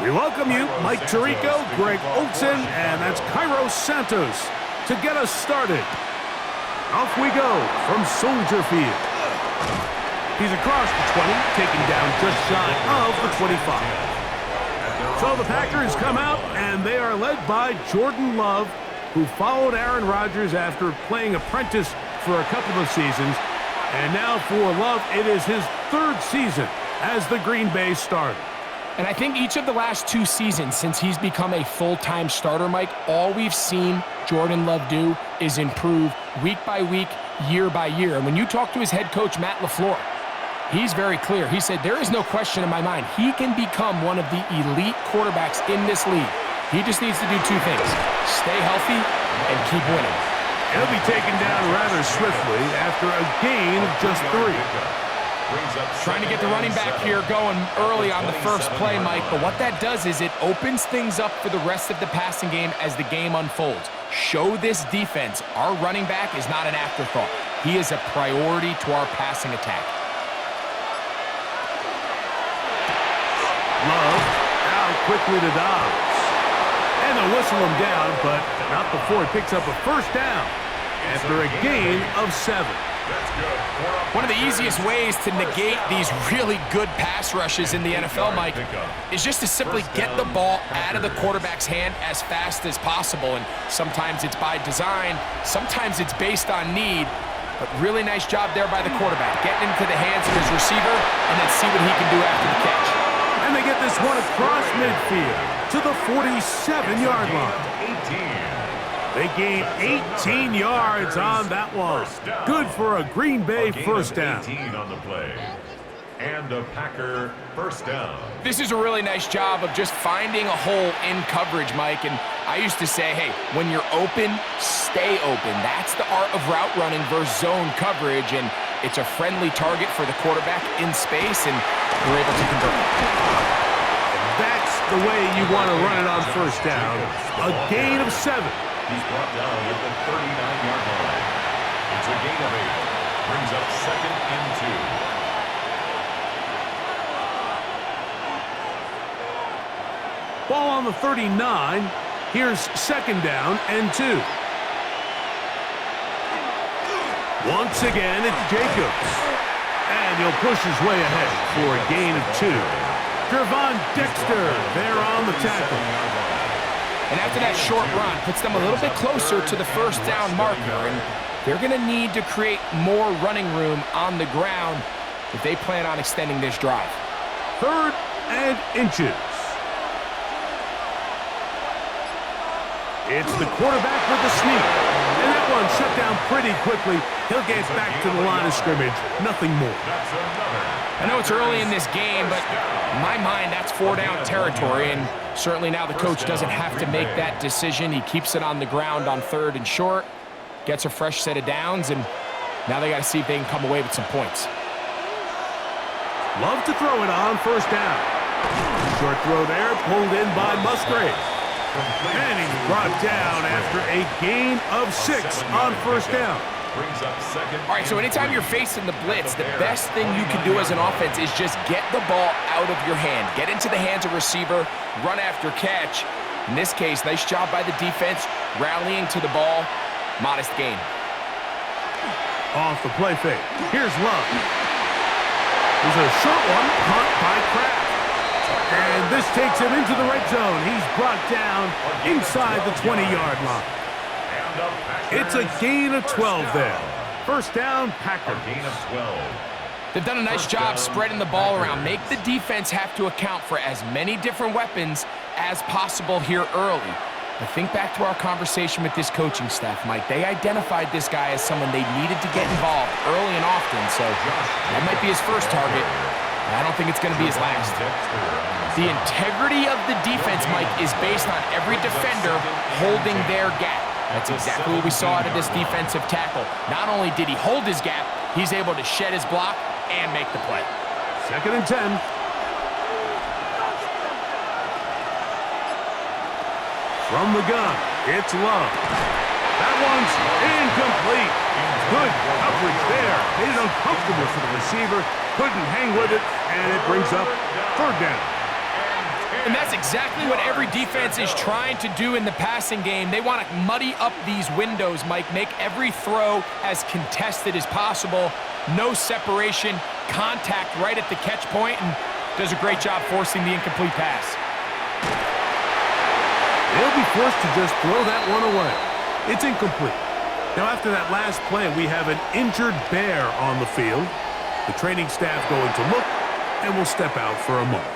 We welcome you, Mike Tirico, Greg Olson, and that's Kairos Santos to get us started. Off we go from Soldier Field. He's across the 20, taken down just shy of the 25. So the Packers come out, and they are led by Jordan Love, who followed Aaron Rodgers after playing apprentice for a couple of seasons. And now for Love, it is his third season as the Green Bay starter. And I think each of the last 2 seasons since he's become a full-time starter, Mike, all we've seen Jordan Love do is improve week by week, year by year. And when you talk to his head coach, Matt LaFleur, he's very clear. He said, there is no question in my mind. He can become one of the elite quarterbacks in this league. He just needs to do 2 things: stay healthy and keep winning. He'll be taken down rather swiftly after a gain of just 3. Trying to get the running back here going early on the first play, Mike, but what that does is it opens things up for the rest of the passing game as the game unfolds. Show this defense our running back is not an afterthought. He is a priority to our passing attack. Love out quickly to Dobbs. And they'll whistle him down, but not before he picks up a first down after a gain of 7. One of the easiest ways to negate these really good pass rushes in the NFL, Mike, is just to simply get the ball out of the quarterback's hand as fast as possible. And sometimes it's by design, sometimes it's based on need, but really nice job there by the quarterback, getting into the hands of his receiver and then see what he can do after the catch. And they get this one across midfield to the 47-yard line. They gain 18 yards on that one. Good for a Green Bay first down. 18 on the play. And a Packer first down. This is a really nice job of just finding a hole in coverage, Mike. And I used to say, hey, when you're open, stay open. That's the art of route running versus zone coverage. And it's a friendly target for the quarterback in space, and we're able to convert it. That's the way you want to run it on first down. A gain of 7. He's brought down at the 39-yard line. It's a gain of 8. Brings up 2nd and 2. Ball on the 39. Here's 2nd down and 2. Once again, it's Jacobs. And he'll push his way ahead for a gain of 2. Gervon Dexter there on the tackle. And after that short run, puts them a little bit closer to the first down marker. And they're going to need to create more running room on the ground if they plan on extending this drive. 3rd and inches. It's the quarterback with the sneak. And that one shut down pretty quickly. He'll get back to the line of scrimmage. Nothing more. I know it's early in this game, but in my mind, that's 4-down territory. And certainly now the coach doesn't have to make that decision. He keeps it on the ground on 3rd and short, gets a fresh set of downs, and now they got to see if they can come away with some points. Love to throw it on first down. Short throw there, pulled in by Musgrave. And he's brought down after a gain of 6 on first down. All right, so anytime you're facing the blitz, the best thing you can do as an offense is just get the ball out of your hand. Get into the hands of receiver, run after catch. In this case, nice job by the defense, rallying to the ball. Modest gain. Off the play fake. Here's Love. There's a short one, caught by Kraft. And this takes him into the red zone. He's brought down inside the 20-yard line. It's a gain of 12 there. First down, Packers. Gain of 12. They've done a nice job spreading the ball around. Make the defense have to account for as many different weapons as possible here early. But think back to our conversation with this coaching staff, Mike. They identified this guy as someone they needed to get involved early and often, so that might be his first target. I don't think it's going to be his last. The integrity of the defense, Mike, is based on every defender holding their gap. That's exactly what we saw out of this defensive tackle. Not only did he hold his gap, he's able to shed his block and make the play. 2nd and 10. From the gun, it's Love. That one's incomplete. Good coverage there. Made it uncomfortable for the receiver. Couldn't hang with it, and it brings up 3rd down. And that's exactly what every defense is trying to do in the passing game. They want to muddy up these windows, Mike, make every throw as contested as possible. No separation, contact right at the catch point, and does a great job forcing the incomplete pass. They'll be forced to just throw that one away. It's incomplete. Now, after that last play, we have an injured bear on the field. The training staff going to look, and will step out for a moment.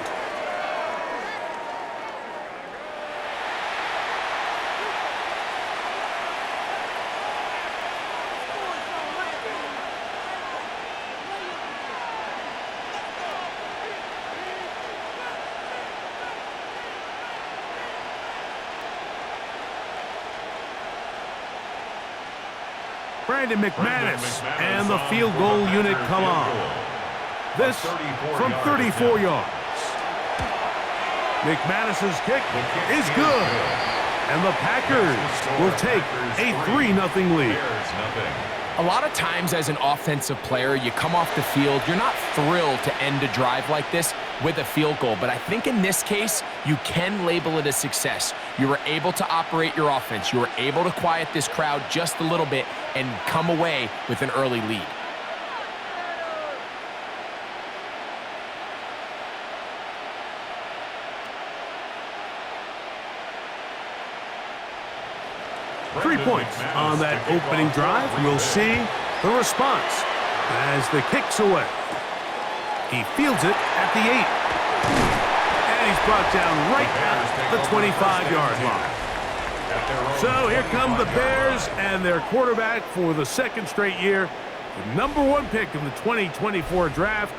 Brandon McManus and the field goal unit come on. This from 34 yards. McManus's kick is good. And the Packers will take a 3-0 lead. A lot of times as an offensive player, you come off the field, you're not thrilled to end a drive like this with a field goal. But I think in this case, you can label it a success. You were able to operate your offense. You were able to quiet this crowd just a little bit and come away with an early lead. Three points on that opening drive. We'll see the response as the kick's away. He fields it at the 8. And he's brought down right at the 25-yard line. So here come the Bears and their quarterback for the second straight year. The #1 pick in the 2024 draft,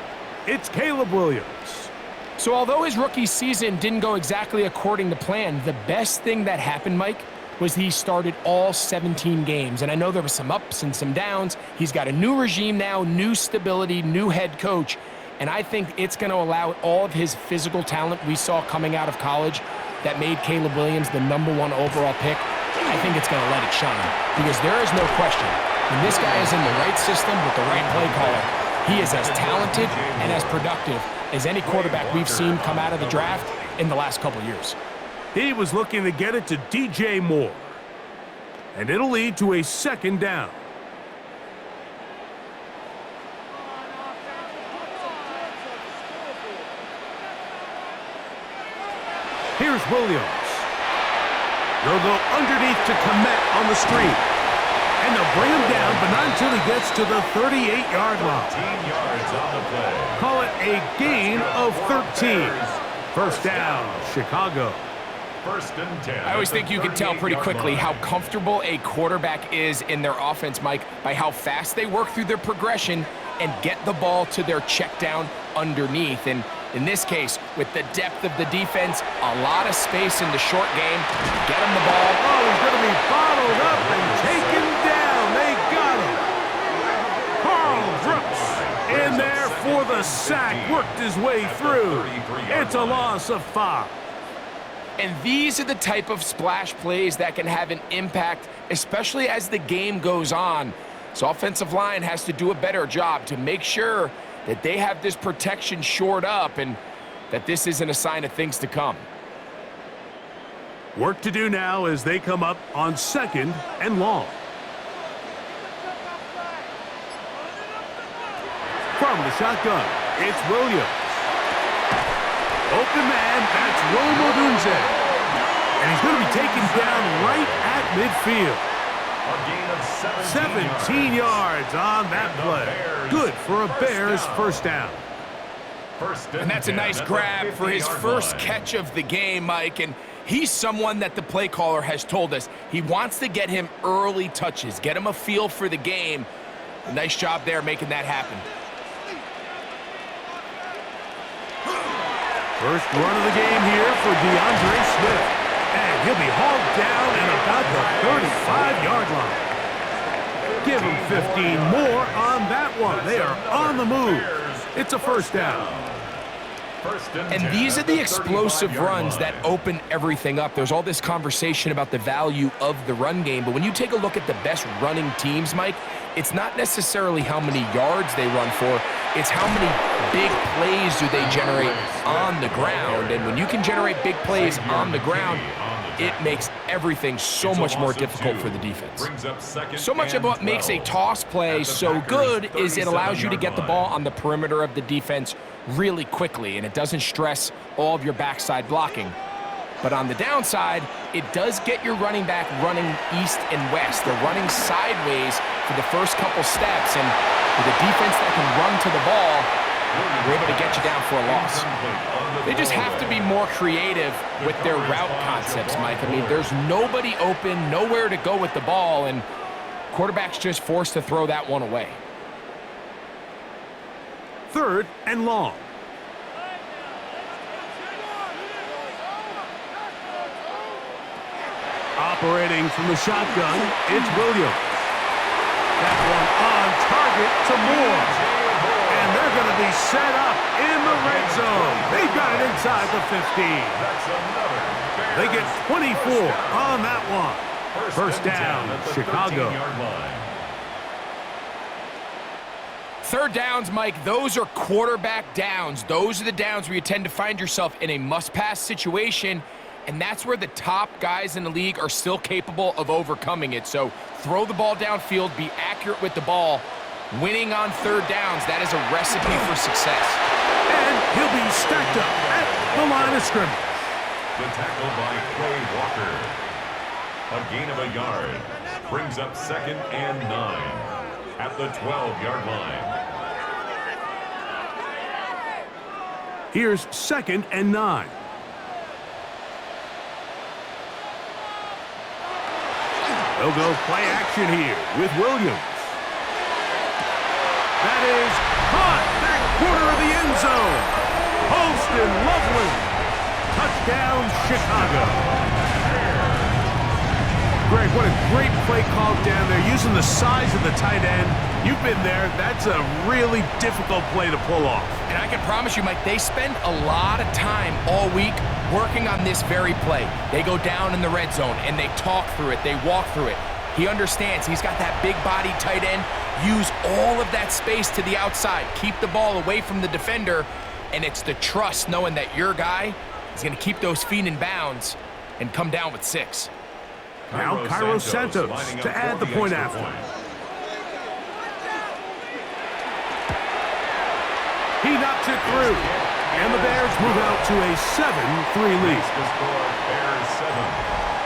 it's Caleb Williams. So although his rookie season didn't go exactly according to plan, the best thing that happened, Mike, was he started all 17 games. And I know there were some ups and some downs. He's got a new regime now, new stability, new head coach. And I think it's going to allow all of his physical talent we saw coming out of college that made Caleb Williams the #1 overall pick. I think it's going to let it shine. Because there is no question, when this guy is in the right system with the right play caller, he is as talented and as productive as any quarterback we've seen come out of the draft in the last couple years. He was looking to get it to DJ Moore. And it'll lead to a second down. Here's Williams. They'll go underneath to Komet on the screen. And they'll bring him down, but not until he gets to the 38-yard line. 13 yards on the play. Call it a gain of 13. First down, Chicago. First and 10. I always think you can tell pretty quickly how comfortable a quarterback is in their offense, Mike, by how fast they work through their progression and get the ball to their check down underneath. And in this case, with the depth of the defense, a lot of space in the short game, get him the ball. Oh, he's going to be bottled up and taken down. They got him. Carl Brooks in there for the sack, worked his way through. It's a loss of 5. And these are the type of splash plays that can have an impact, especially as the game goes on. So offensive line has to do a better job to make sure that they have this protection shored up and that this isn't a sign of things to come. Work to do now as they come up on 2nd and long. From the shotgun, it's Williams. Open man, that's Rome Odunze. And he's going to be taken down right at midfield. A gain of 17 yards on that play. Good for a Bears first down. And that's a nice grab for his first catch of the game, Mike. And he's someone that the play caller has told us he wants to get him early touches, get him a feel for the game. A nice job there making that happen. First run of the game here for DeAndre Swift. And he'll be hauled down at about the 35-yard line. Give him 15 more on that one. They are on the move. It's a first down. And these are the explosive runs that open everything up. There's all this conversation about the value of the run game, but when you take a look at the best running teams, Mike, it's not necessarily how many yards they run for. It's how many big plays do they generate on the ground. And when you can generate big plays on the ground, it makes everything so much more difficult for the defense. So much of what makes a toss play so good is it allows you to get the ball on the perimeter of the defense really quickly, and it doesn't stress all of your backside blocking. But on the downside, it does get your running back running east and west. They're running sideways for the first couple steps, and with a defense that can run to the ball, they're able to get you down for a loss. They just have to be more creative with their route concepts, Mike. I mean, there's nobody open, nowhere to go with the ball, and quarterback's just forced to throw that one away. 3rd and long. Operating from the shotgun, it's Williams. That one on target to Moore. And they're going to be set up in the red zone. They've got it inside the 15. They get 24 on that one. First down, Chicago. 3rd downs, Mike, those are quarterback downs. Those are the downs where you tend to find yourself in a must-pass situation, and that's where the top guys in the league are still capable of overcoming it. So throw the ball downfield, be accurate with the ball. Winning on 3rd downs, that is a recipe for success. And he'll be stacked up at the line of scrimmage. The tackle by Clay Walker. A gain of a yard. Brings up 2nd and 9 at the 12-yard line. Here's 2nd and 9. They'll go play action here with Williams. That is caught back corner of the end zone. Post and lovely. Touchdown, Chicago. Greg, what a great play call down there, using the size of the tight end. You've been there. That's a really difficult play to pull off. And I can promise you, Mike, they spend a lot of time all week working on this very play. They go down in the red zone, and they talk through it. They walk through it. He understands. He's got that big body tight end. Use all of that space to the outside. Keep the ball away from the defender, and it's the trust knowing that your guy is going to keep those feet in bounds and come down with 6. Now Cairo Santos to add the point after. He knocks it through, and the Bears move out to a 7-3 lead. The score, Bears 7,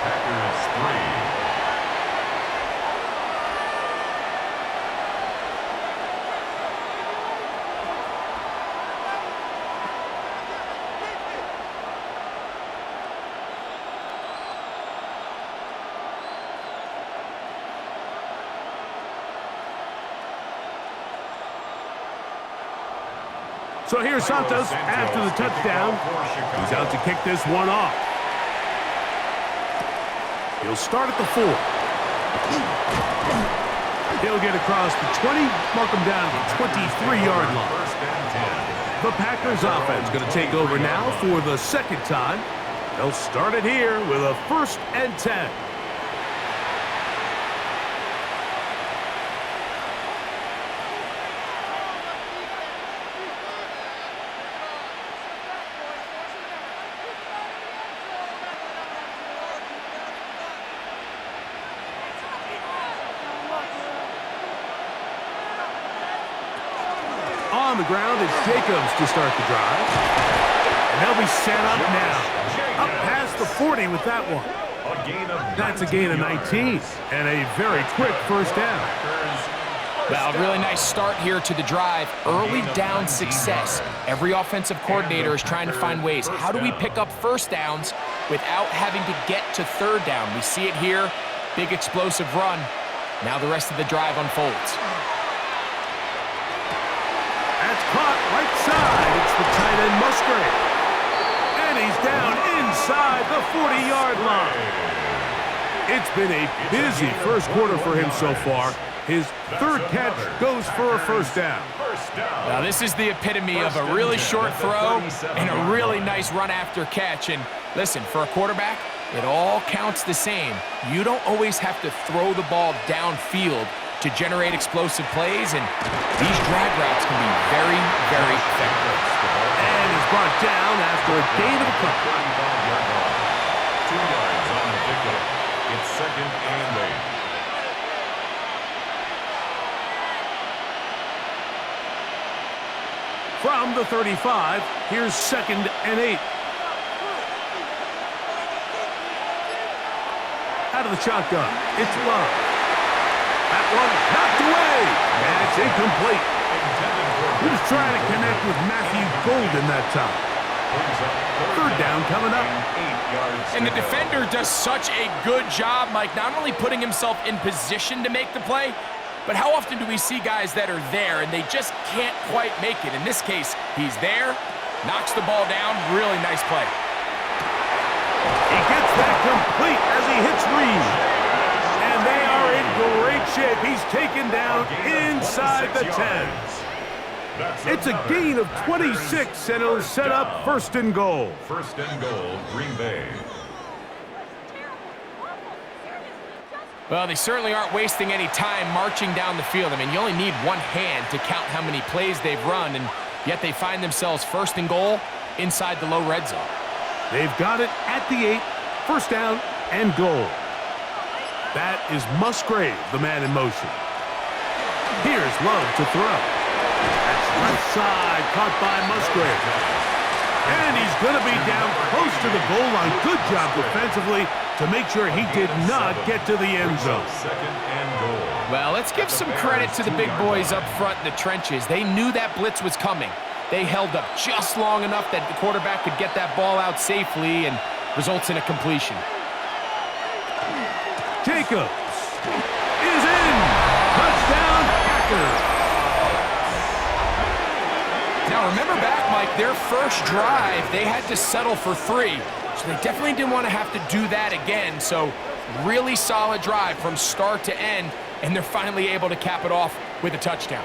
Packers 3. So here's Santos after the touchdown. He's out to kick this one off. He'll start at the 4. He'll get across the 20, mark him down to the 23-yard line. The Packers offense going to take over now for the 2nd time. They'll start it here with a 1st and 10. On the ground, it's Jacobs to start the drive. And they'll be set up now. Up past the 40 with that one. That's a gain of 19. And a very quick first down. Well, a really nice start here to the drive. Early down success. Every offensive coordinator is trying to find ways. How do we pick up 1st downs without having to get to 3rd down? We see it here. Big explosive run. Now the rest of the drive unfolds. That's caught right side. It's the tight end Musgrave. And he's down inside the 40-yard line. It's been a busy first quarter for him so far. His 3rd catch goes for a 1st down. Now this is the epitome of a really short throw and a really nice run after catch. And listen, for a quarterback, it all counts the same. You don't always have to throw the ball downfield to generate explosive plays, and these drag routes can be very, very effective. And he's brought down after a gain of a couple. 35-yard line. 2 yards on the pickup. It's 2nd and 8. From the 35, here's 2nd and 8. Out of the shotgun, it's Love. That one knocked away, and it's incomplete. He was trying to connect with Matthew Golden that time. 3rd down coming up. And the defender does such a good job, Mike, not only putting himself in position to make the play, but how often do we see guys that are there and they just can't quite make it? In this case, he's there, knocks the ball down, really nice play. He gets that complete as he hits Reed. And they are in great shape. He's taken down inside the 10. It's a gain of 26, and it'll set up 1st and goal. 1st and goal, Green Bay. Well, they certainly aren't wasting any time marching down the field. I mean, you only need one hand to count how many plays they've run, and yet they find themselves 1st and goal inside the low red zone. They've got it at the 8, 1st down and goal. That is Musgrave, the man in motion. Here's Love to throw. That's left side, caught by Musgrave. And he's going to be down close to the goal line. Good job defensively to make sure he did not get to the end zone. 2nd and goal. Well, let's give some credit to the big boys up front in the trenches. They knew that blitz was coming. They held up just long enough that the quarterback could get that ball out safely and results in a completion. Jacobs is in. Touchdown, Packers. Now, remember back, Mike, their first drive, they had to settle for 3. So they definitely didn't want to have to do that again. So really solid drive from start to end, and they're finally able to cap it off with a touchdown.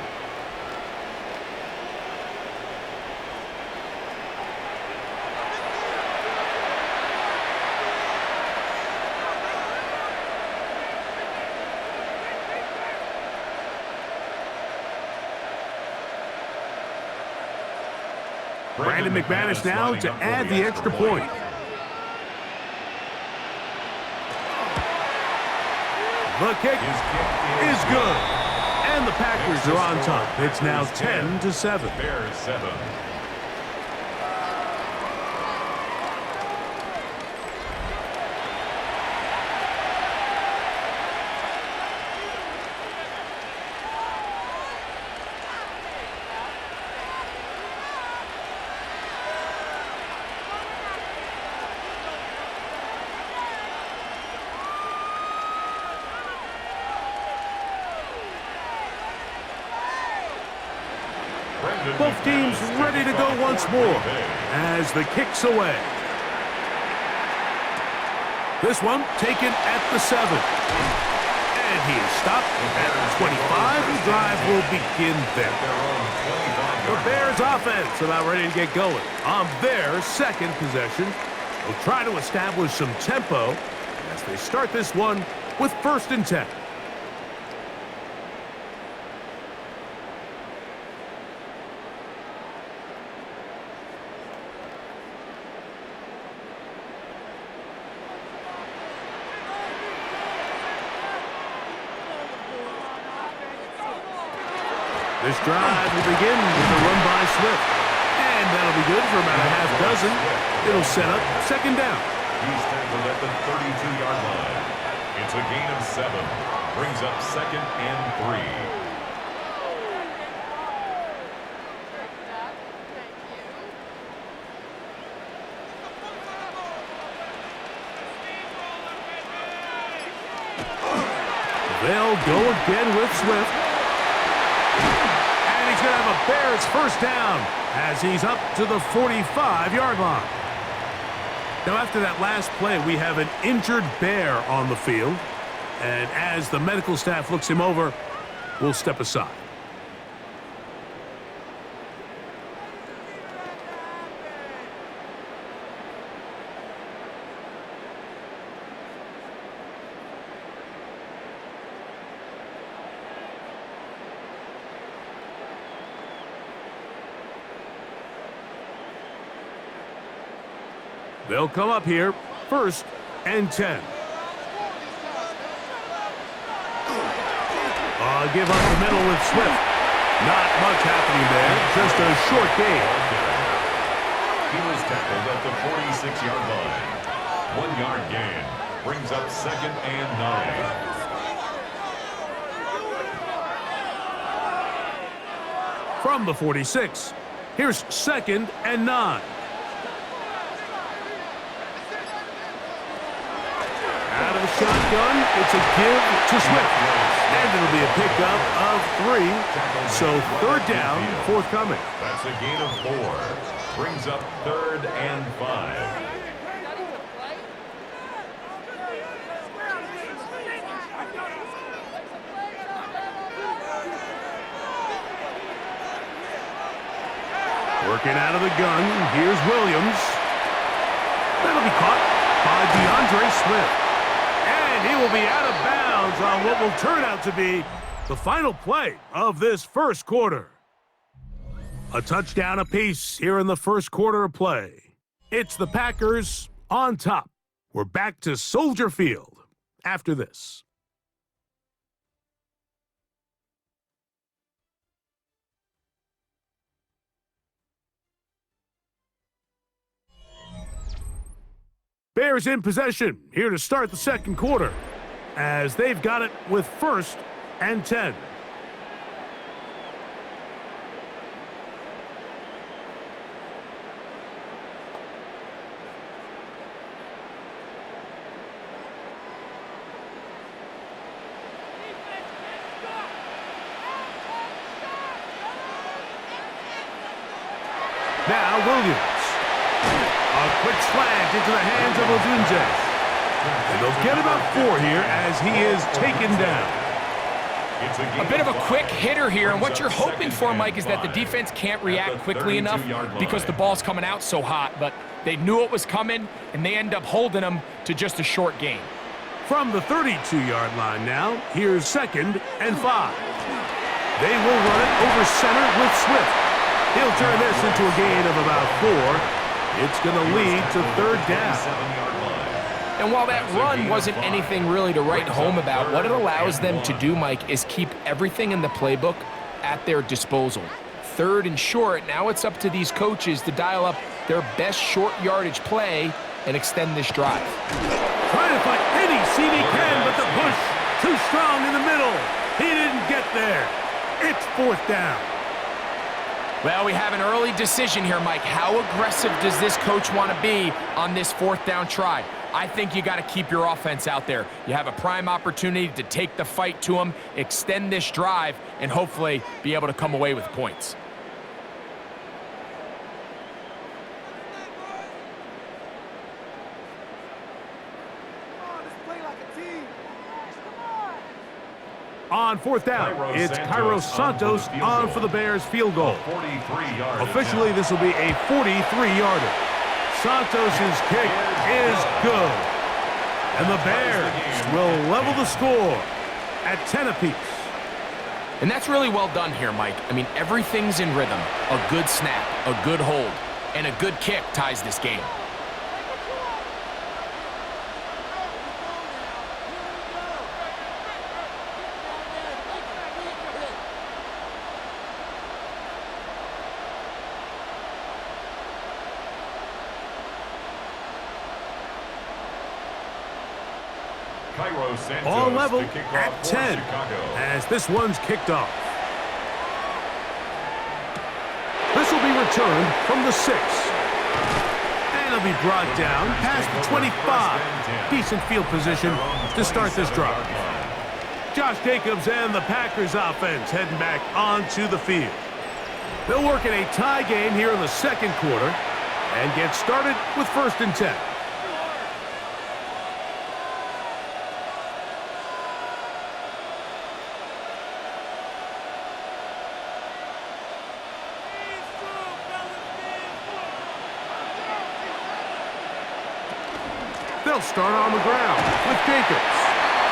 Brandon McManus now to add the extra point. The kick is good. And the Packers are on top. It's now 10-7. Bears 7. Both teams ready to go once more as the kick's away. This one taken at the 7. And he is stopped at the 25. The drive will begin there. The Bears offense about ready to get going on their 2nd possession. They'll try to establish some tempo as they start this one with 1st and 10. This drive will begin with a run by Swift. And that'll be good for about a half dozen. It'll set up 2nd down. He's tackled at the 32-yard line. It's a gain of 7. Brings up 2nd and 3. They'll go again with Swift. And he's going to have a Bears 1st down as he's up to the 45-yard line. Now, after that last play, we have an injured Bear on the field. And as the medical staff looks him over, we'll step aside. They'll come up here, 1st and 10. Give up the middle with Swift. Not much happening there, just a short gain. He was tackled at the 46-yard line. 1-yard gain. Brings up 2nd and 9. From the 46, here's 2nd and 9. Out of the shotgun, it's a give to Swift. And it'll be a pickup of 3, so 3rd down forthcoming. That's a gain of 4. Brings up 3rd and 5. Working out of the gun, here's Williams. That'll be caught by DeAndre Swift. And he will be out of bounds on what will turn out to be the final play of this first quarter. A touchdown apiece here in the first quarter of play. It's the Packers on top. We're back to Soldier Field after this. Bears in possession here to start the second quarter as they've got it with 1st and 10. Now Williams. A quick slant into the hands of Odunze. And they'll get about 4 here as he is taken down. A bit of a quick hitter here, and what you're hoping for, Mike, is that the defense can't react quickly enough because the ball's coming out so hot, but they knew it was coming, and they end up holding them to just a short gain. From the 32-yard line now, here's 2nd and 5. They will run it over center with Swift. He'll turn this into a gain of about 4. It's going to lead to 3rd down. And while that run wasn't anything really to write home about, what it allows them to do, Mike, is keep everything in the playbook at their disposal. 3rd and short, now it's up to these coaches to dial up their best short yardage play and extend this drive. Trying to find any seam he can, but the push too strong in the middle. He didn't get there. It's 4th down. Well, we have an early decision here, Mike. How aggressive does this coach want to be on this 4th down try? I think you got to keep your offense out there. You have a prime opportunity to take the fight to them, extend this drive, and hopefully be able to come away with points. On 4th down, it's Cairo Santos on for the Bears field goal. Officially, this will be a 43-yarder. Santos' kick is good. And the Bears will level the score at 10 apiece. And that's really well done here, Mike. I mean, everything's in rhythm. A good snap, a good hold, and a good kick ties this game. All level at 10 as this one's kicked off. This will be returned from the 6. And it'll be brought down past the 25. Decent field position to start this drive. Josh Jacobs and the Packers offense heading back onto the field. They'll work in a tie game here in the second quarter and get started with 1st and 10. They'll start on the ground with Jacobs.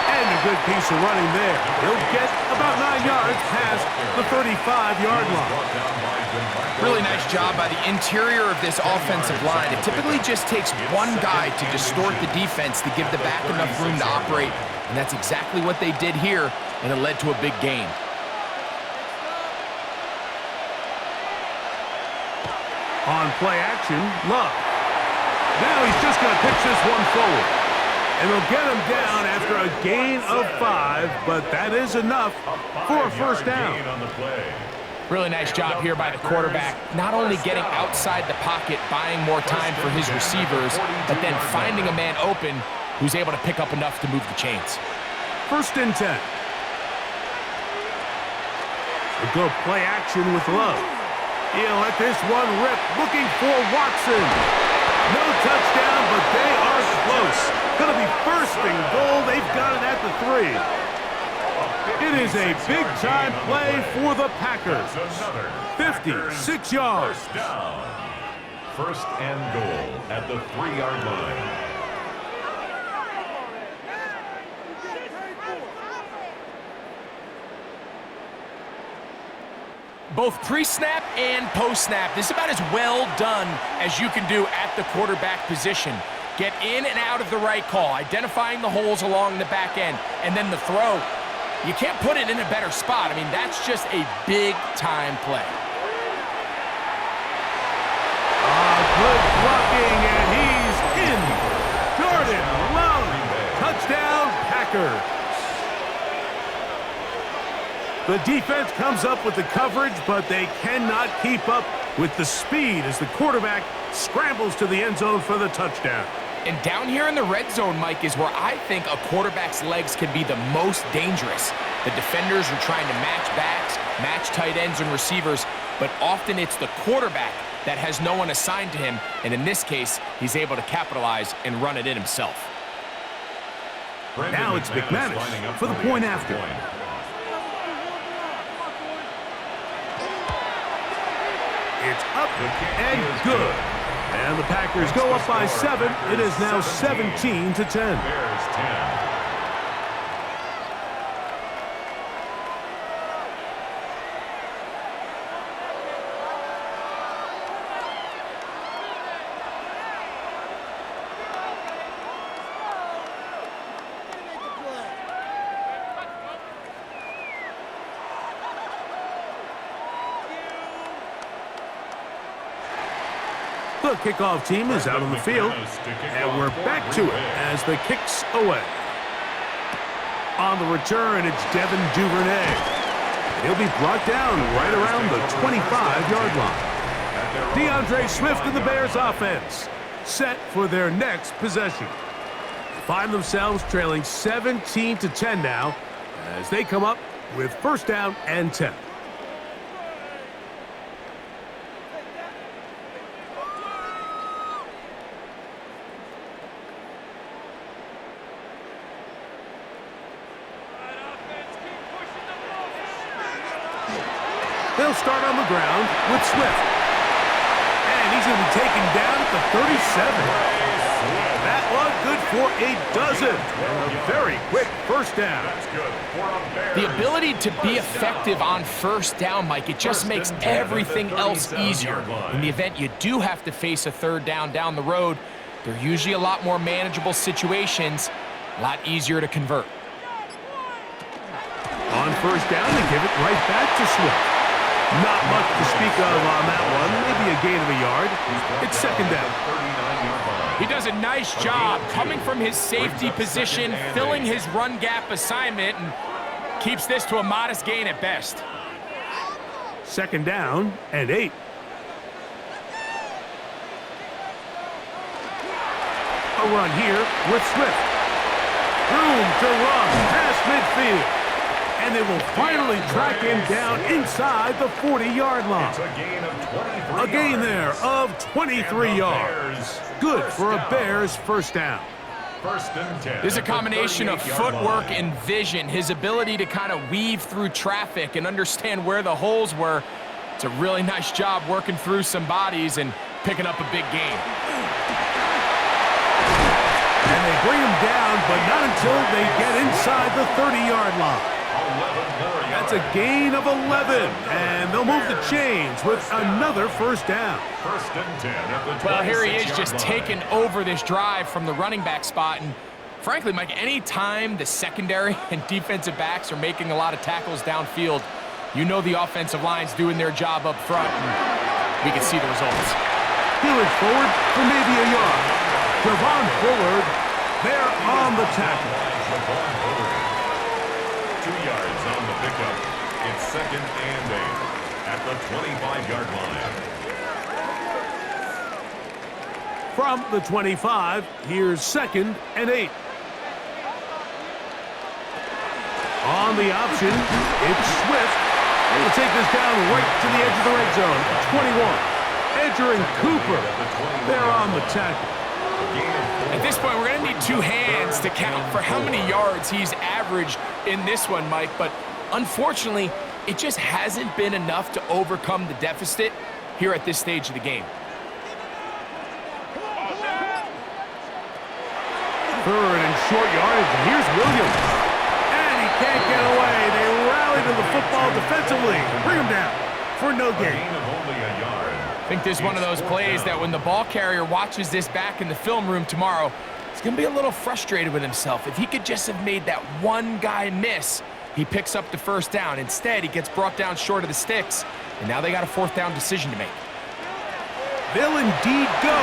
And a good piece of running there. He'll get about 9 yards past the 35-yard line. Really nice job by the interior of this offensive line. It typically just takes one guy to distort the defense to give the back enough room to operate, and that's exactly what they did here, and it led to a big gain. On play action, Love. Now he's just going to pitch this one forward. And they'll get him down after a gain of 5, but that is enough for a first down. Really nice job here by the quarterback, not only getting outside the pocket, buying more time for his receivers, but then finding a man open who's able to pick up enough to move the chains. First and 10. We'll go play action with Love. He'll let this one rip, looking for Watson. No touchdown, but they are close. Going to be first and goal. They've got it at the 3. It is a big-time play for the Packers. 56 yards. First down. First and goal at the 3-yard line. Both pre-snap and post-snap, this is about as well done as you can do at the quarterback position. Get in and out of the right call, identifying the holes along the back end, and then the throw. You can't put it in a better spot. I mean, that's just a big-time play. Good blocking, and he's in. Jordan Love, touchdown, Packers. The defense comes up with the coverage, but they cannot keep up with the speed as the quarterback scrambles to the end zone for the touchdown. And down here in the red zone, Mike, is where I think a quarterback's legs can be the most dangerous. The defenders are trying to match backs, match tight ends and receivers, but often it's the quarterback that has no one assigned to him, and in this case, he's able to capitalize and run it in himself. Now it's McManus for the point after. It's up and good. And the Packers go up by 7. It is now 17-10. Bears 10. The kickoff team is out on the field, and we're back to it as the kick's away. On the return, it's Devin Duvernay. He'll be brought down right around the 25-yard line. DeAndre Swift and the Bears offense set for their next possession. They find themselves trailing 17-10 now as they come up with first down and 10. They'll start on the ground with Swift. And he's going to be taken down at the 37. That one good for a dozen. And a very quick first down. The ability to be effective on first down, Mike, it just makes everything else easier. In the event you do have to face a third down the road, they're usually a lot more manageable situations, a lot easier to convert. On first down, they give it right back to Swift. Not much to speak of on that one. Maybe a gain of a yard. It's second down. He does a nice job coming from his safety position, filling his run gap assignment, and keeps this to a modest gain at best. Second down and 8. A run here with Swift. Room to run past midfield. And they will finally track him down inside the 40-yard line. A gain there of 23 yards. Good for a Bears first down. First and 10. There's a combination of footwork and vision, his ability to kind of weave through traffic and understand where the holes were. It's a really nice job working through some bodies and picking up a big gain. And they bring him down, but not until they get inside the 30-yard line. That's a gain of 11, and they'll move the chains with another first down. First and 10 at the Well, here he is just 26-yard taking over this drive from the running back spot. And frankly, Mike, any time the secondary and defensive backs are making a lot of tackles downfield, you know the offensive line's doing their job up front, and we can see the results. Healing forward for maybe a yard. Javon Bullard there on the tackle. 2 yards on the pickup. It's second and 8 at the 25-yard line. From the 25, here's second and 8. On the option, it's Swift. And he'll take this down right to the edge of the red zone. 21. Edger and Cooper, they're on the tackle. At this point, we're going to need 2 hands to count for how many yards he's averaged in this one, Mike. But unfortunately, it just hasn't been enough to overcome the deficit here at this stage of the game. Third and short yardage. Here's Williams. And he can't get away. They rally to the football defensively. Bring him down for no gain. I think this is one of those plays that when the ball carrier watches this back in the film room tomorrow, he's going to be a little frustrated with himself. If he could just have made that one guy miss, he picks up the first down. Instead, he gets brought down short of the sticks, and now they got a 4th down decision to make. They'll indeed go.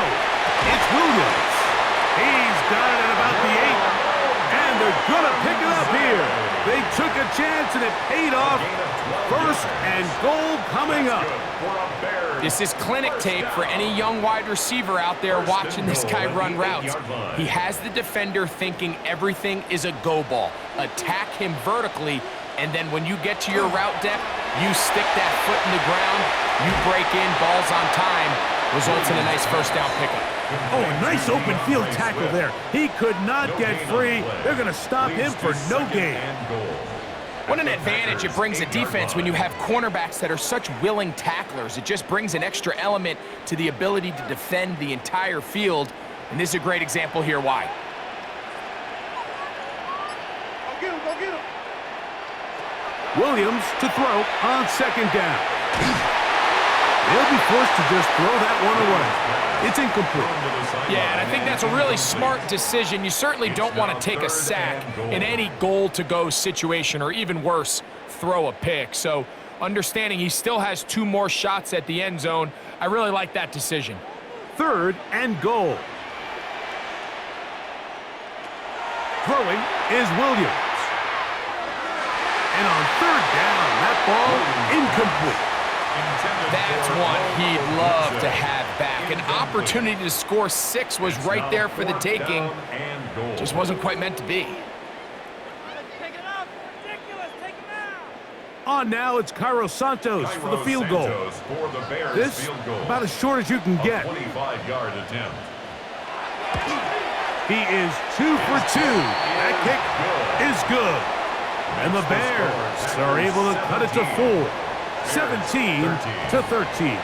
It's Williams. He's got it at about the 8, and they're going to pick it up here. They took a chance, and it paid off. First and goal coming up. This is clinic tape for any young wide receiver out there watching this guy run routes. He has the defender thinking everything is a go ball. Attack him vertically, and then when you get to your route depth, you stick that foot in the ground, you break in, balls on time, results in a nice first down pickup. Oh, a nice open field tackle there. He could not get free. They're going to stop him for no gain. What an advantage it brings a defense when you have cornerbacks that are such willing tacklers. It just brings an extra element to the ability to defend the entire field. And this is a great example here why. Go get him. Williams to throw on second down. They'll be forced to just throw that one away. It's incomplete. Yeah, and I think that's a really smart decision. You certainly don't want to take a sack in any goal-to-go situation, or even worse, throw a pick. So understanding he still has 2 more shots at the end zone, I really like that decision. Third and goal. Throwing is Williams. And on third down, that ball incomplete. That's one he'd love to have back. An opportunity to score 6 was right there for the taking. Just wasn't quite meant to be. On now, it's Cairo Santos for the field goal. This, about as short as you can get. 25-yard attempt. He is 2 for 2. That kick is good. And the Bears are able to cut it to 4. 17-13.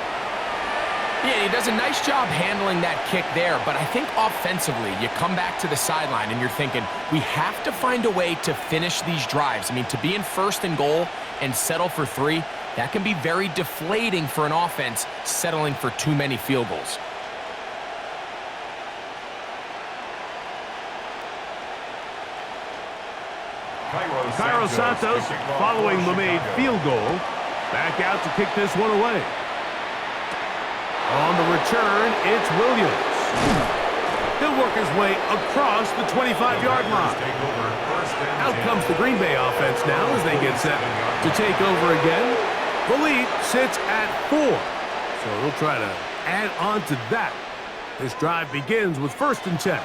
Yeah, he does a nice job handling that kick there, but I think offensively, you come back to the sideline and you're thinking, we have to find a way to finish these drives. I mean, to be in first and goal and settle for 3, that can be very deflating for an offense settling for too many field goals. Cairo Santos following the made field goal. Back out to kick this one away. On the return, it's Williams. He'll work his way across the 25-yard line. Out comes the Green Bay offense now as they get set to take over again. The lead sits at 4. So he'll try to add on to that. This drive begins with 1st and 10.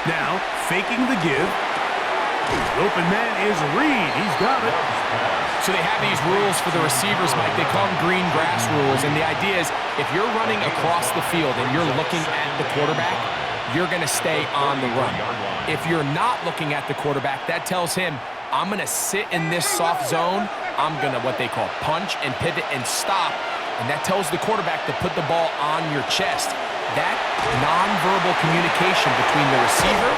Now, faking the give. The open man is Reed. He's got it. So they have these rules for the receivers, Mike. They call them green grass rules. And the idea is if you're running across the field and you're looking at the quarterback, you're going to stay on the run. If you're not looking at the quarterback, that tells him, I'm going to sit in this soft zone. I'm going to what they call punch and pivot and stop. And that tells the quarterback to put the ball on your chest. That nonverbal communication between the receiver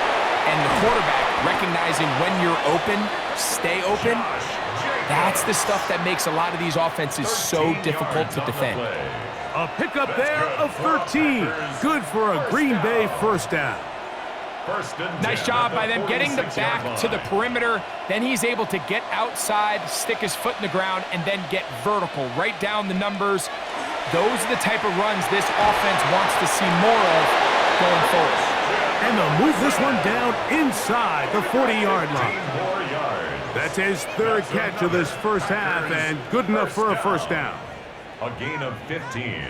and the quarterback, recognizing when you're open, stay open, that's the stuff that makes a lot of these offenses so difficult to defend. A pickup there of 13. Good for a Green Bay first down. Nice job by them getting the back to the perimeter. Then he's able to get outside, stick his foot in the ground, and then get vertical, right down the numbers. Those are the type of runs this offense wants to see more of going forward. And they'll move this one down inside the 40-yard line. That's his third catch of this first half, and good enough for a first down. A gain of 15.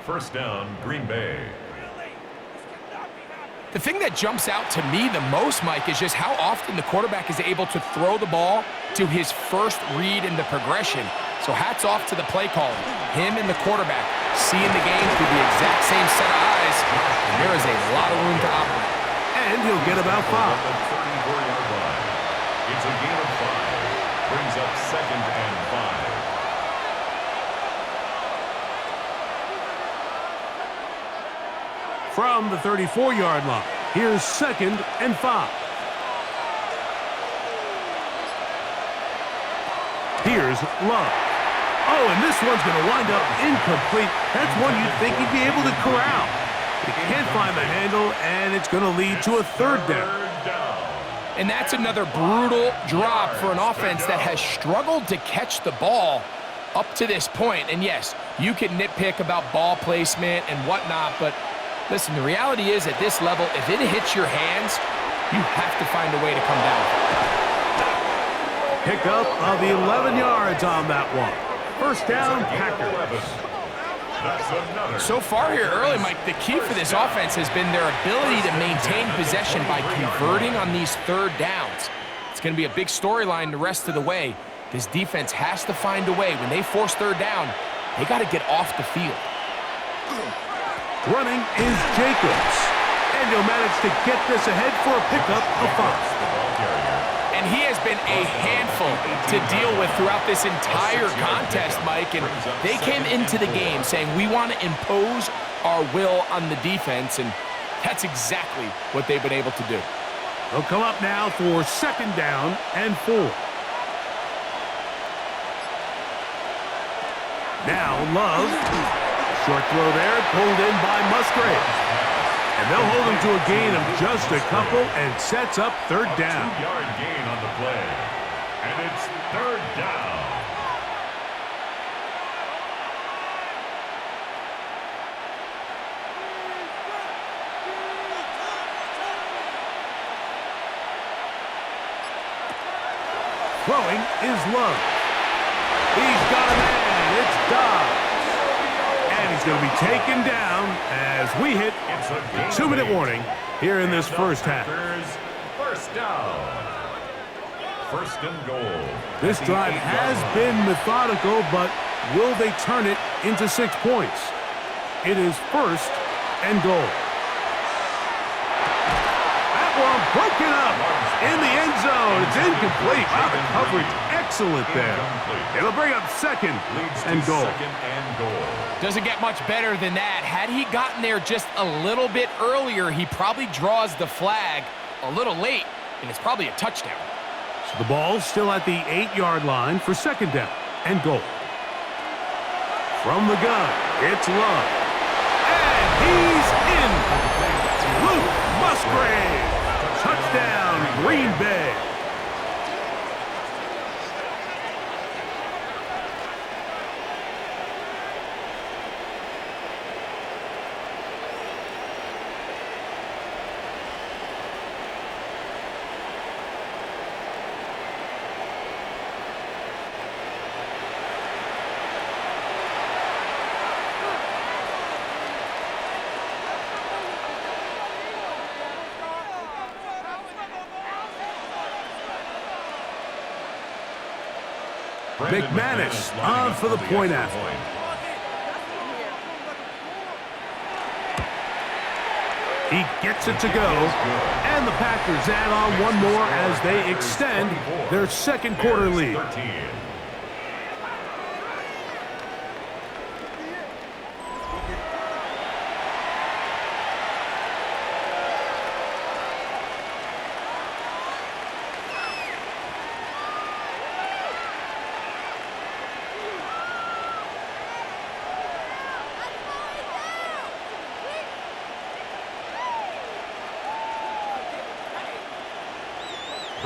First down, Green Bay. The thing that jumps out to me the most, Mike, is just how often the quarterback is able to throw the ball to his first read in the progression. So hats off to the play caller. Him and the quarterback seeing the game through the exact same set of eyes, and there is a lot of room to operate. And he'll get about 5. Yard line. It's a gain of 5. Brings up second and 5. From the 34-yard line, here's second and 5. Here's Love. Oh, and this one's going to wind up incomplete. That's one you'd think he'd be able to corral. He can't find the handle, and it's going to lead to a third down. And that's another brutal drop for an offense that has struggled to catch the ball up to this point. And yes, you can nitpick about ball placement and whatnot, but listen, the reality is at this level, if it hits your hands, you have to find a way to come down. Pickup of 11 yards on that one. First down, Packers. So far here early, Mike, the key for this offense has been their ability to maintain possession by converting on these third downs. It's going to be a big storyline the rest of the way. This defense has to find a way. When they force third down, they got to get off the field. Running is Jacobs. And he'll manage to get this ahead for a pickup of 5. And he has been a handful to deal with throughout this entire contest, Mike. And they came into the game saying, we want to impose our will on the defense. And that's exactly what they've been able to do. They'll come up now for second down and 4. Now Love. Short throw there, pulled in by Musgrave. And they'll hold him to a gain of just a couple and sets up third down. 2-yard gain on the play. And it's third down. Throwing is Love. He's got a man. It's Dobbs. And he's going to be taken down as we hit the 2-minute warning here in this first half. First down. First and goal. This drive has been methodical, but will they turn it into 6 points? It is first and goal. That one broken up in the end zone. It's incomplete. Wow, the coverage excellent there. It'll bring up second and goal. Doesn't get much better than that. Had he gotten there just a little bit earlier, he probably draws the flag a little late, and it's probably a touchdown. So the ball's still at the 8-yard line for second down and goal. From the gun, it's Love. And he's in. Luke Musgrave. Touchdown, Green Bay. McManus on for the point after. He gets it to go, and the Packers add on one more as they extend their second quarter lead.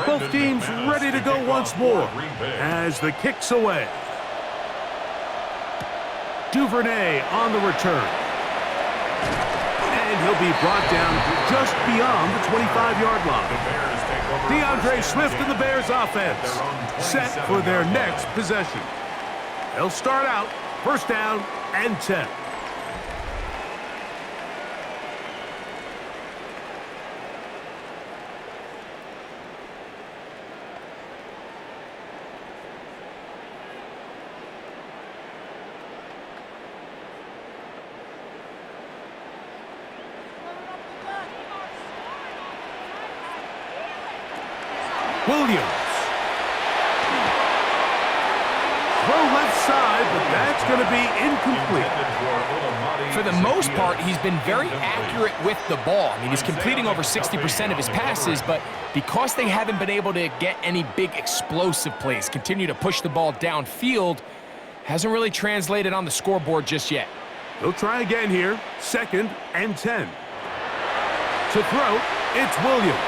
12 teams ready to go once more as the kick's away. Duvernay on the return. And he'll be brought down just beyond the 25-yard line. DeAndre Swift and the Bears offense set for their next possession. They'll start out first down and 10. Williams. Throw left side, but that's going to be incomplete. For the most part, he's been very accurate with the ball. I mean, he's completing over 60% of his passes, but because they haven't been able to get any big explosive plays, continue to push the ball downfield, hasn't really translated on the scoreboard just yet. They'll try again here, second and 10. To throw, it's Williams.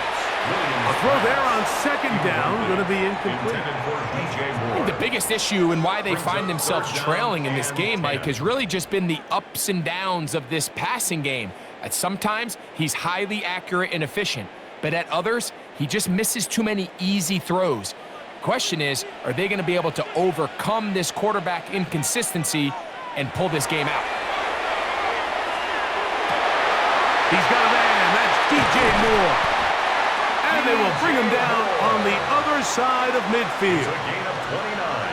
A throw there on second down, going to be incomplete. I think the biggest issue and why they find themselves trailing in this game, Mike, has really just been the ups and downs of this passing game. At sometimes, he's highly accurate and efficient, but at others, he just misses too many easy throws. Question is, are they going to be able to overcome this quarterback inconsistency and pull this game out? He's got a man. That's DJ Moore. And they will bring him down on the other side of midfield.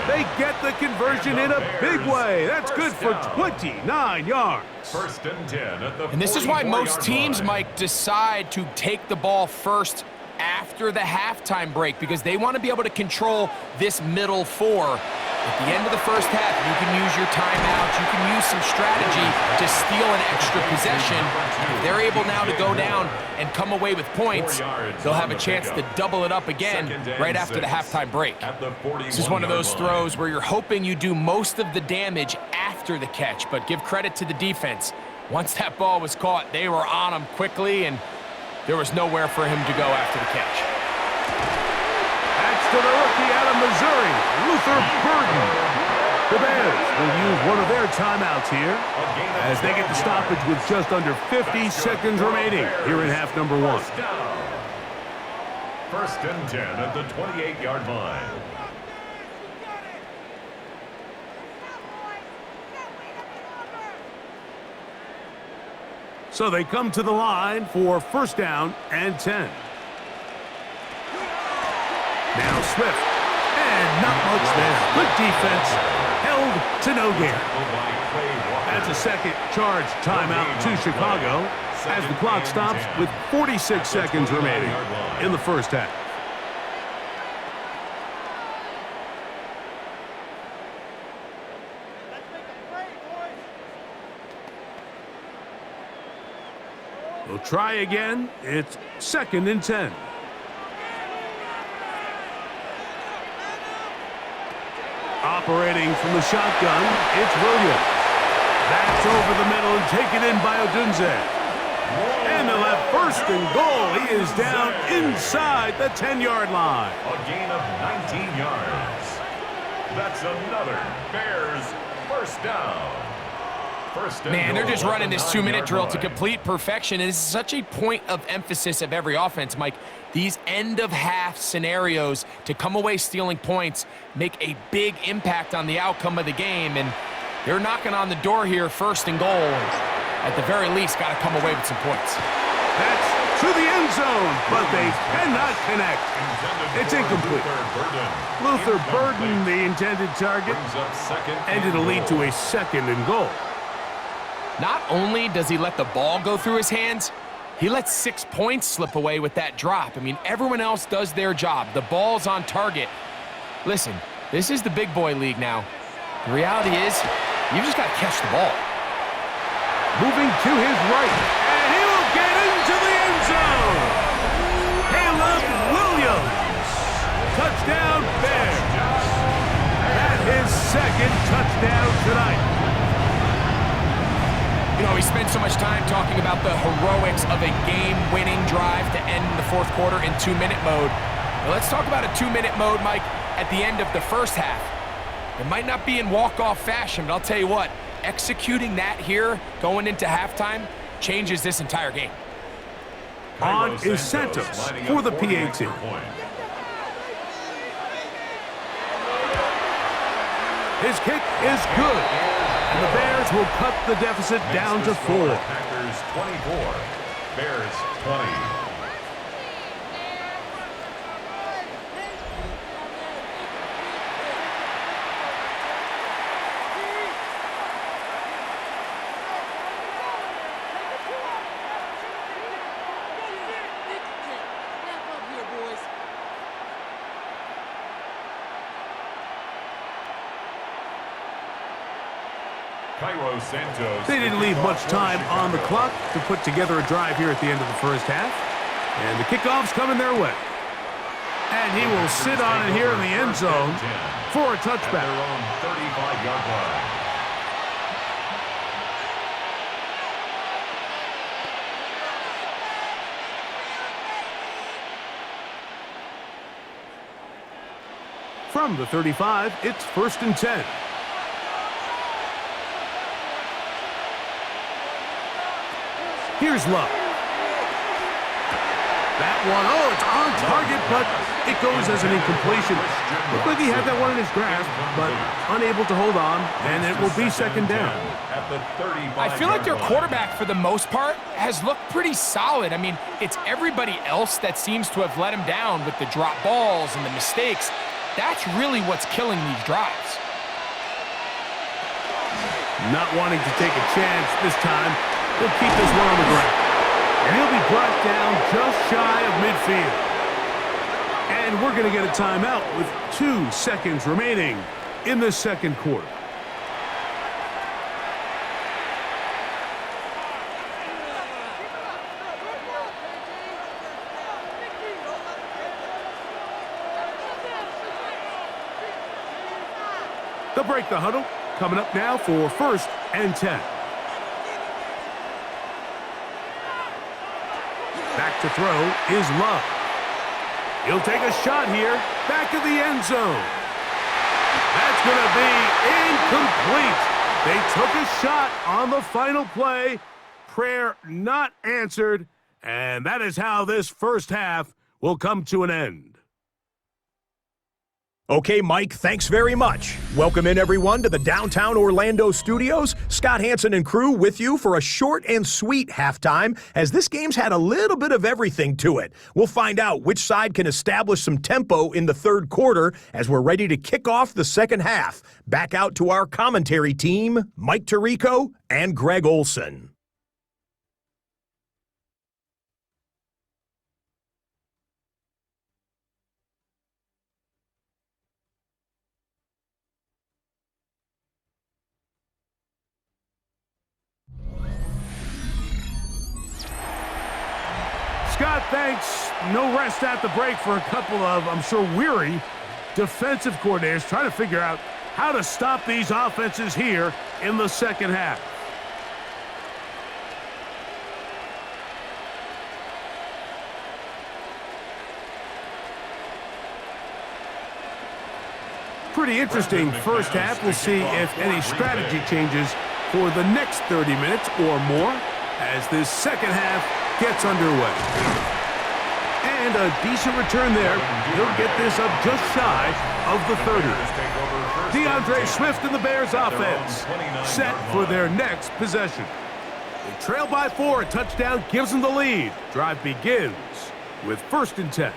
They get the conversion in a big way. That's good for 29 yards. First and 10 at the And this is why most teams, line. Mike, decide to take the ball first after the halftime break because they want to be able to control this middle four. At the end of the first half, you can use your timeout. You can use some strategy to steal an extra possession. If they're able now to go down and come away with points, they'll have a chance to double it up again right after the halftime break. This is one of those throws where you're hoping you do most of the damage after the catch, but give credit to the defense. Once that ball was caught, they were on him quickly, and there was nowhere for him to go after the catch. To the rookie out of Missouri, Luther Burden. The Bears will use one of their timeouts here as they get the stoppage with just under 50 seconds remaining here in half number one. First and 10 at the 28-yard line. So they come to the line for first down and 10. Now Swift, and not much there. Good defense, held to no gain. That's a second charge timeout to Chicago as the clock stops with 46 seconds remaining in the first half. We'll try again. It's second and 10. Operating from the shotgun, it's Williams. That's over the middle and taken in by Odunze. And they'll have first and goal. He is down inside the 10-yard line. A gain of 19 yards. That's another Bears first down. Man, they're just running this 2-minute drill to complete perfection. And it's such a point of emphasis of every offense, Mike. These end-of-half scenarios to come away stealing points make a big impact on the outcome of the game. And they're knocking on the door here, first and goal. At the very least, got to come away with some points. That's to the end zone, but they cannot connect. It's incomplete. Luther Burden, the intended target, and it'll lead to a second and goal. Not only does he let the ball go through his hands, He lets 6 points slip away with that drop. I mean, everyone else does their job. The ball's on target. Listen, this is the big boy league now. The reality is, you just got to catch the ball. Moving to his right, and he will get into the end zone. Caleb Williams. Touchdown, Bears. That's his second touchdown tonight. You know, we spent so much time talking about the heroics of a game-winning drive to end the fourth quarter in 2-minute mode. Now let's talk about a 2-minute mode, Mike, at the end of the first half. It might not be in walk-off fashion, but I'll tell you what, executing that here going into halftime changes this entire game. On is Santos for the PAT. His kick is good, and the Bears will cut the deficit down to 4. Packers 24, Bears 20. They didn't leave much time on the clock to put together a drive here at the end of the first half. And the kickoff's coming their way. And he will sit on it here in the end zone for a touchback. At their own 35-yard line. From the 35, it's 1st and 10. Here's Love. That one, oh, it's on target, but it goes as an incompletion. Looked like he had that one in his grasp, but unable to hold on, and it will be second down. I feel like their quarterback, for the most part, has looked pretty solid. I mean, it's everybody else that seems to have let him down with the drop balls and the mistakes. That's really what's killing these drives. Not wanting to take a chance this time. He'll keep this one on the ground. And he'll be brought down just shy of midfield. And we're going to get a timeout with 2 seconds remaining in the second quarter. They'll break the huddle. Coming up now for 1st and 10. Back to throw is Love. He'll take a shot here. Back of the end zone. That's going to be incomplete. They took a shot on the final play. Prayer not answered. And that is how this first half will come to an end. Okay, Mike, thanks very much. Welcome in, everyone, to the downtown Orlando studios. Scott Hansen and crew with you for a short and sweet halftime, as this game's had a little bit of everything to it. We'll find out which side can establish some tempo in the third quarter as we're ready to kick off the second half. Back out to our commentary team, Mike Tirico and Greg Olson. Scott, thanks. No rest at the break for a couple of, I'm sure, weary defensive coordinators trying to figure out how to stop these offenses here in the second half. Pretty interesting first half. We'll see if any strategy changes for the next 30 minutes or more as this second half gets underway. And a decent return there. He'll get this up just shy of the 30. DeAndre Swift and the Bears offense set for their next possession. They trail by 4. A touchdown gives them the lead. Drive begins with 1st and 10.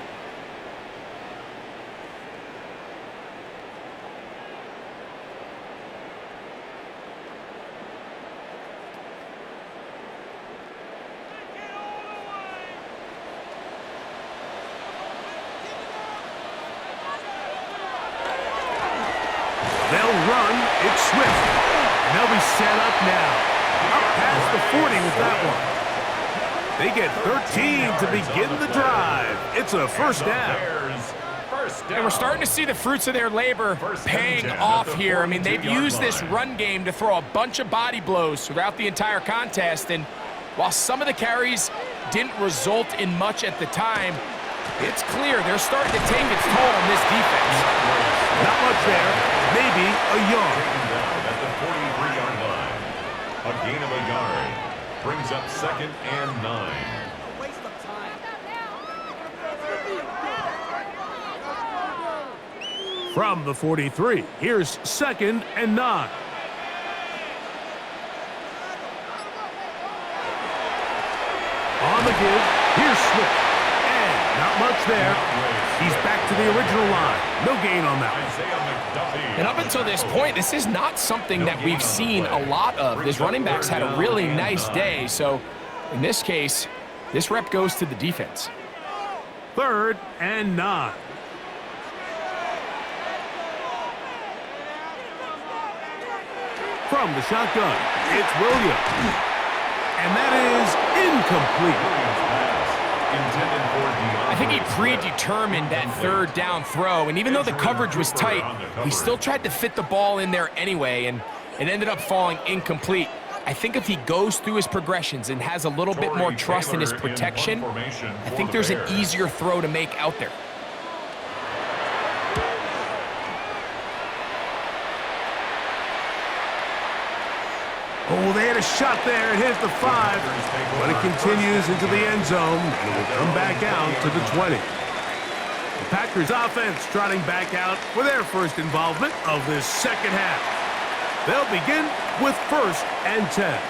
They'll run. It's Swift. And they'll be set up now. Up past the 40 with that one. They get 13 to begin the drive. It's a first down. And we're starting to see the fruits of their labor paying off here. I mean, they've used this run game to throw a bunch of body blows throughout the entire contest. And while some of the carries didn't result in much at the time, it's clear they're starting to take its toll on this defense. Not much there. Maybe a yard. At the 43-yard line. A gain of a yard. Brings up 2nd and 9. From the 43, here's 2nd and 9. On the give, here's Swift. And not much there. He's back to the original line. No gain on that. And up until this point, this is not something that we've seen a lot of. This running back's had a really nice day. So in this case, this rep goes to the defense. 3rd and 9. From the shotgun, it's Williams. And that is incomplete. I think he predetermined that 3rd down throw, and even though the coverage was tight, he still tried to fit the ball in there anyway, and it ended up falling incomplete. I think if he goes through his progressions and has a little bit more trust in his protection, I think there's an easier throw to make out there. Oh, they had a shot there. It hit the 5, but it continues into the end zone, and it will come back out to the 20. The Packers offense trotting back out for their first involvement of this second half. They'll begin with 1st and 10.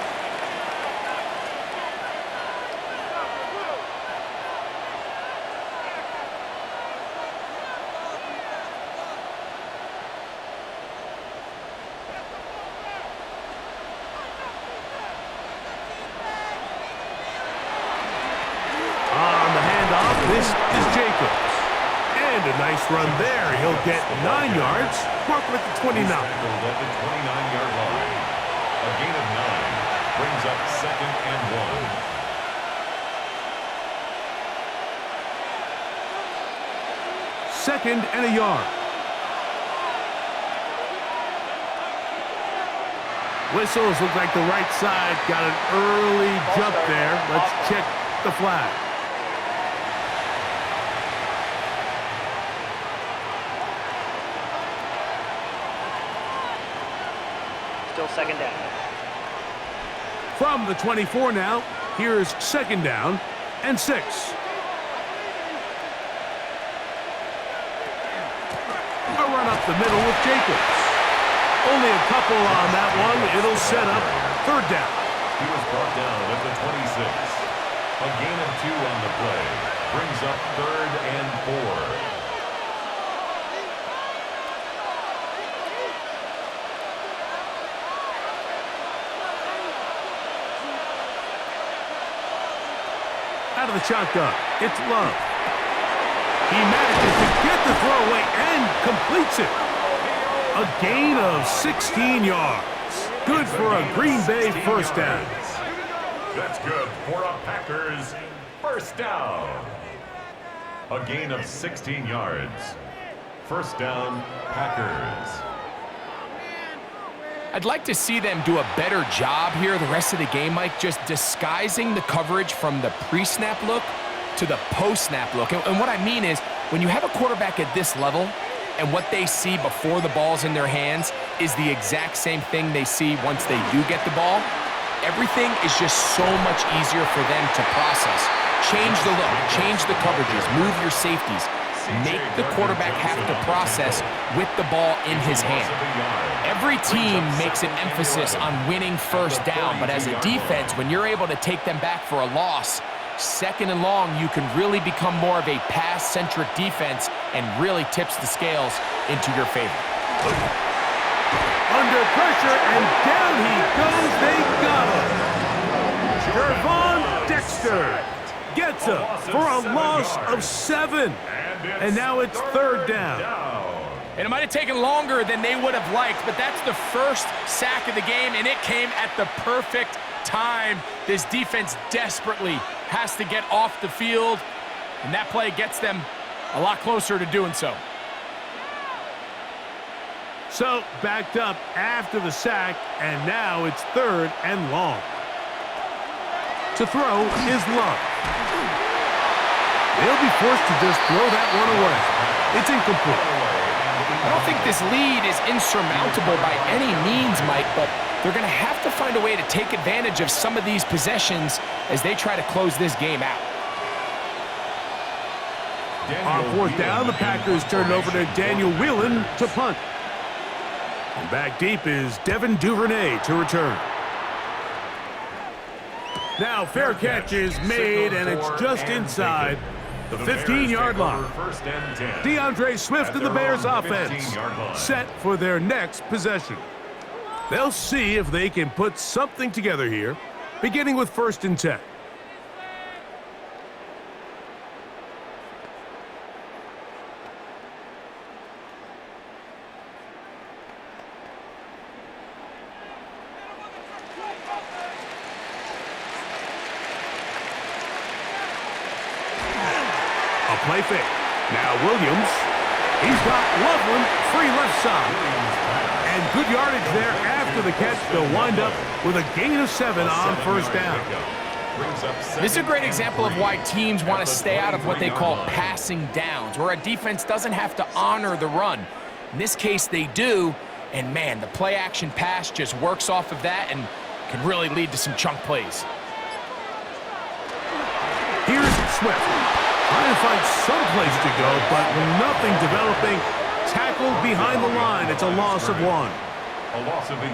This is Jacobs. And a nice run there. He'll get 9 yards. Mark with the 29. At the 29-yard line. A gain of 9. Brings up 2nd and 1. 2nd and a yard. Whistles look like the right side got an early jump there. Let's check the flag. Still 2nd down. From the 24 now, here's 2nd down and 6. A run up the middle with Jacobs. Only a couple on that one. It'll set up 3rd down. He was brought down at the 26. A gain of 2 on the play. Brings up 3rd and 4. Out of the shotgun, it's Love. He manages to get the throw away and completes it. A gain of 16 yards. Good for a Green Bay first down. That's good for a Packers first down. A gain of 16 yards. First down, Packers. I'd like to see them do a better job here the rest of the game, Mike, just disguising the coverage from the pre-snap look to the post-snap look. And what I mean is, when you have a quarterback at this level and what they see before the ball's in their hands is the exact same thing they see once they do get the ball, everything is just so much easier for them to process. Change the look, change the coverages, move your safeties. Make the quarterback have to process with the ball in his hand. Every team makes an emphasis on winning first down, but as a defense, when you're able to take them back for a loss, 2nd and long, you can really become more of a pass-centric defense and really tips the scales into your favor. Under pressure, and down he goes. They got him. Gervon Dexter gets him for a loss of 7. And now it's 3rd down. And it might have taken longer than they would have liked, but that's the first sack of the game, and it came at the perfect time. This defense desperately has to get off the field, and that play gets them a lot closer to doing so. So, backed up after the sack, and now it's 3rd and long. To throw is Love. They'll be forced to just throw that one away. It's incomplete. I don't think this lead is insurmountable by any means, Mike, but they're going to have to find a way to take advantage of some of these possessions as they try to close this game out. On 4th down, the Packers turn it over to Daniel Whelan to punt. And back deep is Devin Duvernay to return. Now fair catch is made, and it's just inside the 15-yard line. DeAndre Swift and the Bears offense set for their next possession. They'll see if they can put something together here, beginning with 1st and 10. Play fake. Now Williams. He's got Loveland free left side. And good yardage there after the catch. They'll wind up with a gain of 7 on 1st down. This is a great example of why teams want to stay out of what they call passing downs, where a defense doesn't have to honor the run. In this case, they do. And, man, the play-action pass just works off of that and can really lead to some chunk plays. Here's Swift. Trying to find some place to go, but nothing developing. Tackled behind the line. It's a loss of 1.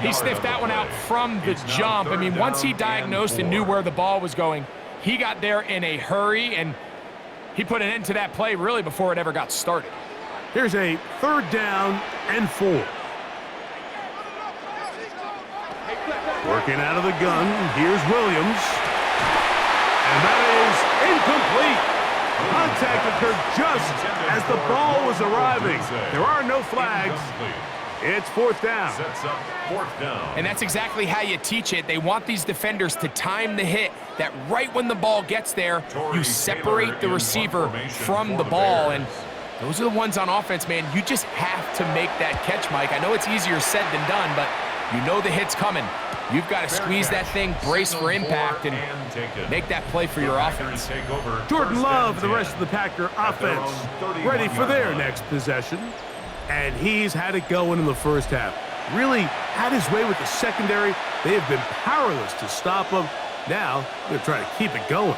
He sniffed that one out from the jump. I mean, once he diagnosed and knew where the ball was going, he got there in a hurry, and he put an end to that play really before it ever got started. Here's a 3rd down and 4. Working out of the gun. Here's Williams. And that is incomplete. Contact occurred just as the ball was arriving. There are no flags. It's 4th down. Sets up 4th down. And that's exactly how you teach it. They want these defenders to time the hit, that right when the ball gets there, you separate the receiver from the ball. And those are the ones on offense, man. You just have to make that catch, Mike. I know it's easier said than done, but you know the hit's coming. You've got to squeeze that thing, brace for impact, and make that play for your offense. Jordan Love, the rest of the Packer offense, ready for their next possession. And he's had it going in the first half. Really had his way with the secondary. They have been powerless to stop him. Now they're trying to keep it going.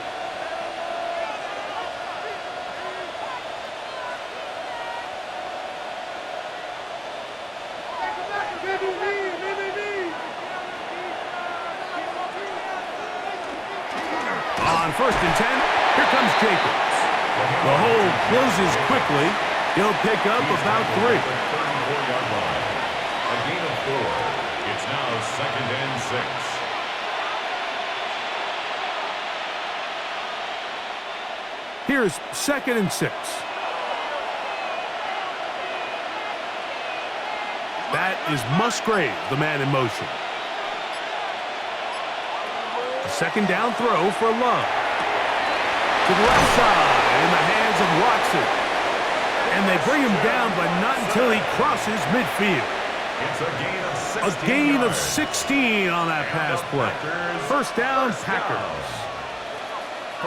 On 1st and 10, here comes Jacobs. The hole closes quickly. He'll pick up about 3. A gain of 4. It's now 2nd and 6. Here's 2nd and 6. That is Musgrave, the man in motion. A 2nd down throw for Love. To the left side in the hands of Watson. And they bring him down, but not until he crosses midfield. It's a gain of 16. A gain of 16 on that pass play. 1st down, Packers.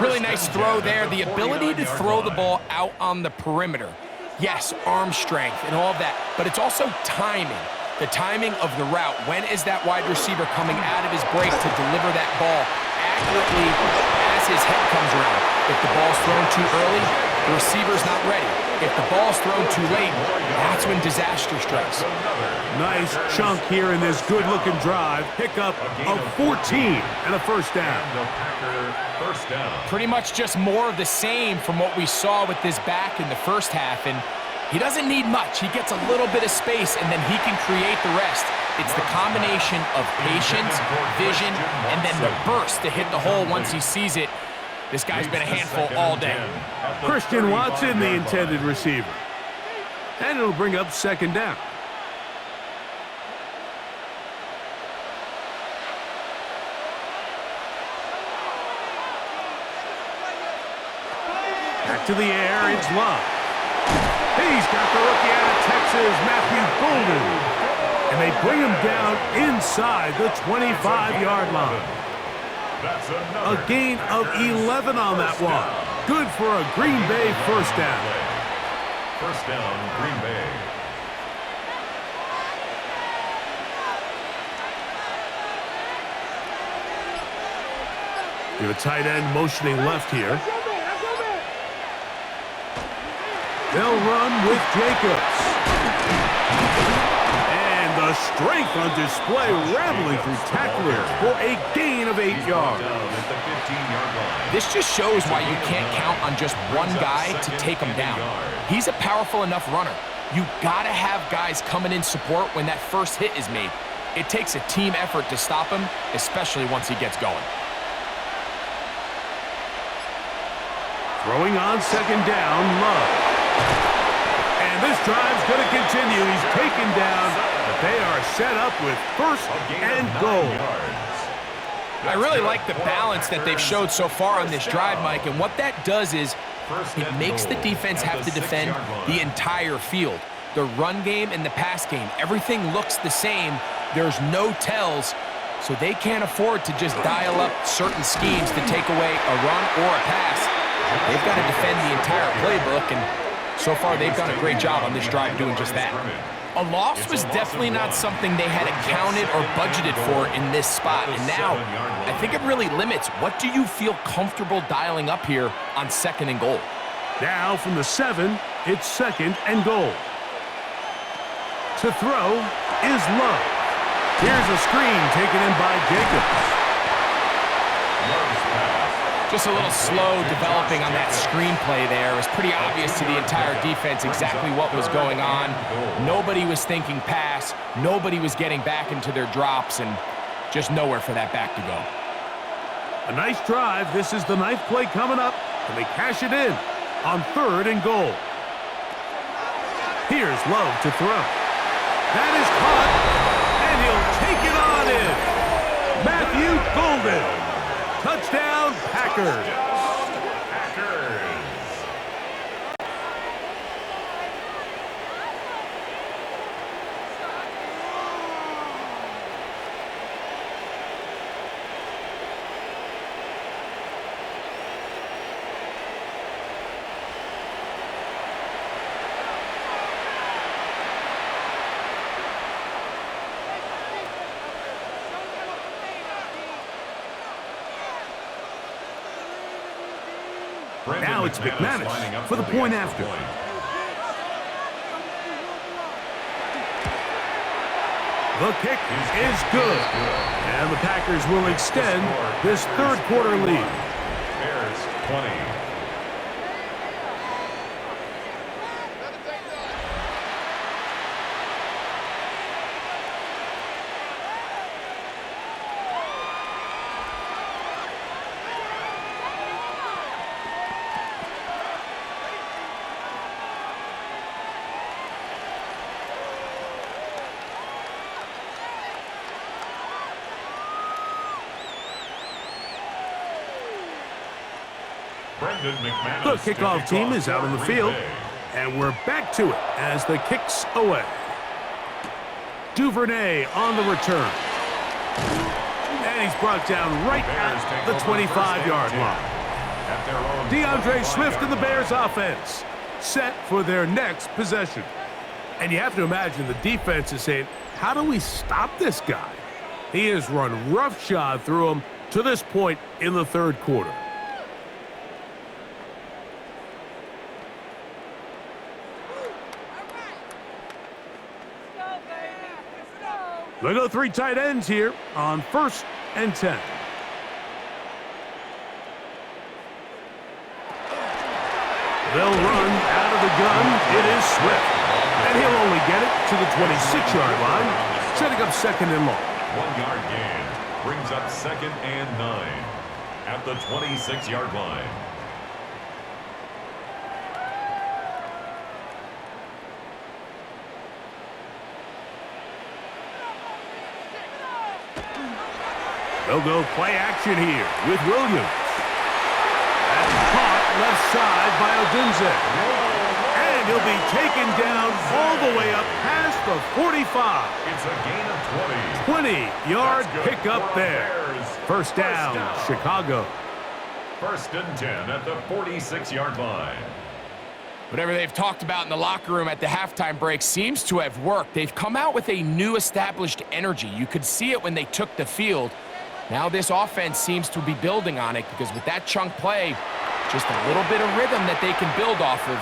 Really nice throw there. The ability to throw the ball out on the perimeter. Yes, arm strength and all of that, but it's also timing. The timing of the route. When is that wide receiver coming out of his break to deliver that ball accurately as his head comes around? If the ball's thrown too early, the receiver's not ready. If the ball's thrown too late, that's when disaster strikes. Nice chunk here in this good-looking drive. Pickup of 14 and a 1st down. Pretty much just more of the same from what we saw with this back in the first half. And he doesn't need much. He gets a little bit of space, and then he can create the rest. It's the combination of patience, vision, and then the burst to hit the hole once he sees it. This guy's been a handful all day. Christian Watson, the intended receiver. And it'll bring up second down. Back to the air, it's Love. He's got the rookie out of Texas, Matthew Golden. And they bring him down inside the 25-yard line. A gain of 11 on that one. Good for a Green Bay first down. First down, Green Bay. We have a tight end motioning left here. They'll run with Jacobs. And the strength on display, rattling through tacklers for a gain of 8 yards. This just shows why you can't count on just one guy to take him down. He's a powerful enough runner. You gotta have guys coming in support when that first hit is made. It takes a team effort to stop him, especially once he gets going. Throwing on second down, Love. And this drive's going to continue. He's taken down, but they are set up with first and goal. I really like the balance that they've showed so far on this drive, Mike, and what that does is it makes the defense have to defend the entire field. The run game and the pass game, everything looks the same. There's no tells, so they can't afford to just dial up certain schemes to take away a run or a pass. They've got to defend the entire playbook, and so far they've done a great job on this drive doing just that. A loss was definitely not something they had accounted or budgeted for in this spot, and now I think it really limits what do you feel comfortable dialing up here on second and goal. Now from the 7, it's second and goal. To throw is Love. Here's a screen taken in by Jacobs. Just a little slow developing on that screenplay there. It was pretty obvious to the entire defense exactly what was going on. Nobody was thinking pass. Nobody was getting back into their drops, and just nowhere for that back to go. A nice drive. This is the 9th play coming up, and they cash it in on third and goal. Here's Love to throw. That is caught, and he'll take it on in. Matthew Golden. Touchdown, Packers. Now it's McManus for the point after. The kick is good. And the Packers will extend this third quarter lead. Bears 20. The kickoff team is out on the field, and we're back to it as the kick's away. Duvernay on the return. And he's brought down right at the 25-yard line. DeAndre Swift and the Bears offense set for their next possession. And you have to imagine the defense is saying, how do we stop this guy? He has run roughshod through him to this point in the third quarter. They go 3 tight ends here on 1st and 10. They'll run out of the gun. It is Swift. And he'll only get it to the 26-yard line, setting up second and long. 1-yard gain brings up second and 9 at the 26-yard line. They'll go play action here with Williams. And caught left side by Odunze. And he'll be taken down all the way up past the 45. It's a gain of 20. 20-yard pickup there. First down, Chicago. First and 10 at the 46-yard line. Whatever they've talked about in the locker room at the halftime break seems to have worked. They've come out with a new established energy. You could see it when they took the field. Now this offense seems to be building on it because with that chunk play, just a little bit of rhythm that they can build off of.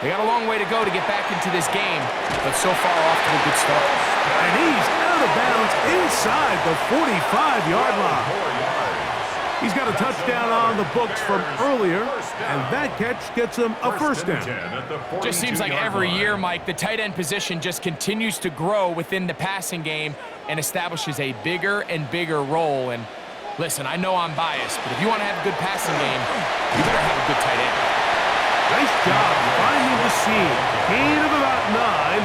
They got a long way to go to get back into this game, but so far off to a good start. And he's out of bounds inside the 45-yard line. He's got a touchdown on the books from earlier, and that catch gets him a first down. Just seems like every year, Mike, the tight end position just continues to grow within the passing game and establishes a bigger and bigger role. And listen, I know I'm biased, but if you want to have a good passing game, you better have a good tight end. Nice job finding the seam. Gain of about 9.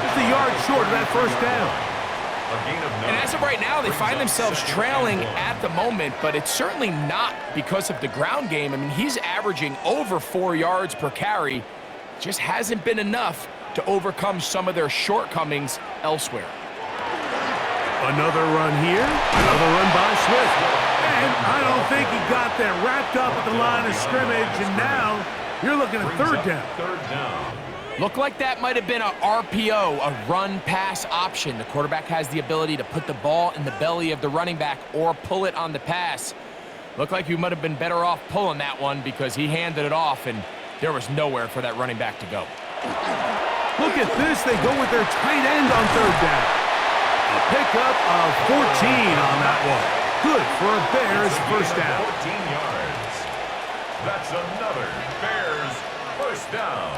Just a yard short of that first down. And as of right now, they find themselves trailing at the moment, but it's certainly not because of the ground game. I mean, he's averaging over 4 yards per carry. Just hasn't been enough to overcome some of their shortcomings elsewhere. Another run here. Another run by Swift. And I don't think he got there wrapped up at the line of scrimmage, and now you're looking at third down. Looked like that might have been a RPO, a run-pass option. The quarterback has the ability to put the ball in the belly of the running back or pull it on the pass. Looked like you might have been better off pulling that one because he handed it off, and there was nowhere for that running back to go. Look at this. They go with their tight end on third down. A pickup of 14 on that one. Good for a Bears first down. 14 yards. That's another Bears first down.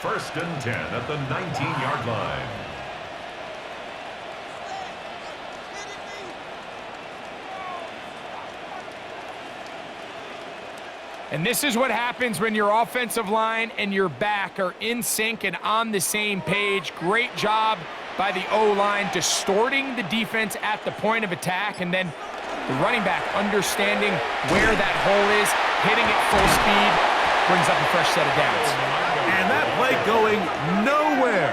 First and 10 at the 19-yard line. And this is what happens when your offensive line and your back are in sync and on the same page. Great job by the O-line distorting the defense at the point of attack, and then the running back understanding where that hole is, hitting it full speed, brings up a fresh set of downs. And that play going nowhere.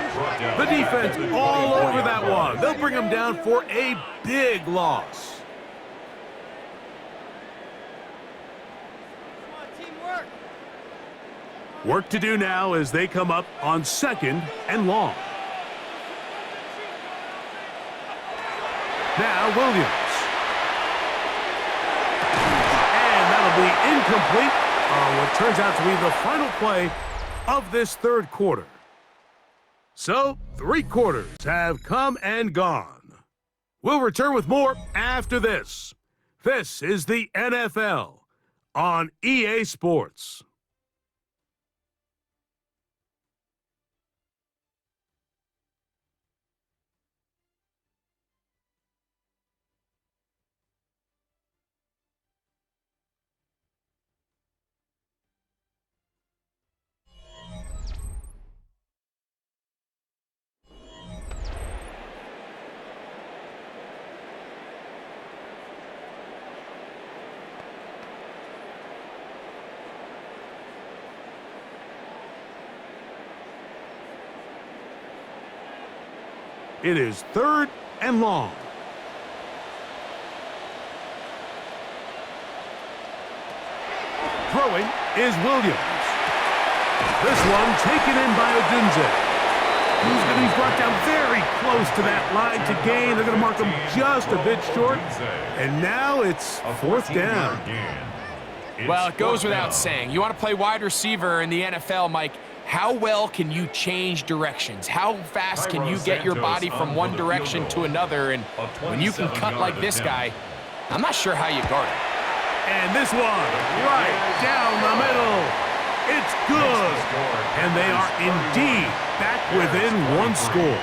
The defense all over that one. They'll bring them down for a big loss. Work to do now as they come up on second and long. Now Williams. And that'll be incomplete on what turns out to be the final play of this third quarter. So, 3 quarters have come and gone. We'll return with more after this. This is the NFL on EA Sports. It is third and long. Throwing is Williams. This one taken in by Odunze. He's going to be brought down very close to that line to gain. They're going to mark him just a bit short. And now it's fourth down. Well, it goes without saying. You want to play wide receiver in the NFL, Mike. How well can you change directions? How fast can you get your body from one direction to another? And when you can cut like this guy, I'm not sure how you guard it. And this one, right down the middle. It's good. And they are indeed back within one score.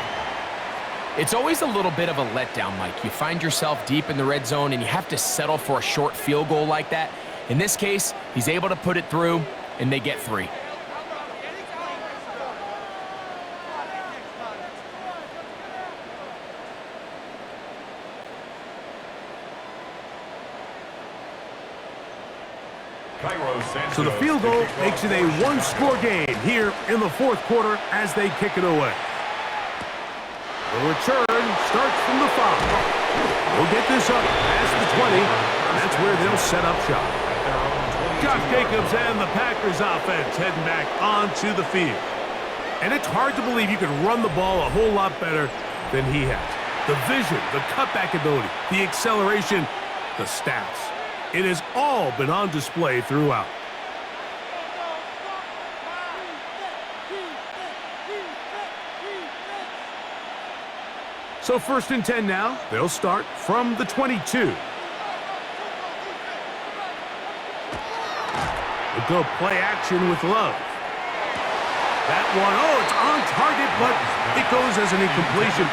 It's always a little bit of a letdown, Mike. You find yourself deep in the red zone, and you have to settle for a short field goal like that. In this case, he's able to put it through, and they get 3. So the field goal makes it a one-score game here in the fourth quarter as they kick it away. The return starts from the 5. We'll get this up past the 20, and that's where they'll set up shop. Josh Jacobs and the Packers offense heading back onto the field. And it's hard to believe you can run the ball a whole lot better than he has. The vision, the cutback ability, the acceleration, the stats. It has all been on display throughout. So 1st and 10 now. They'll start from the 22. We'll go play action with Love. That one, oh, it's on target, but it goes as an incompletion.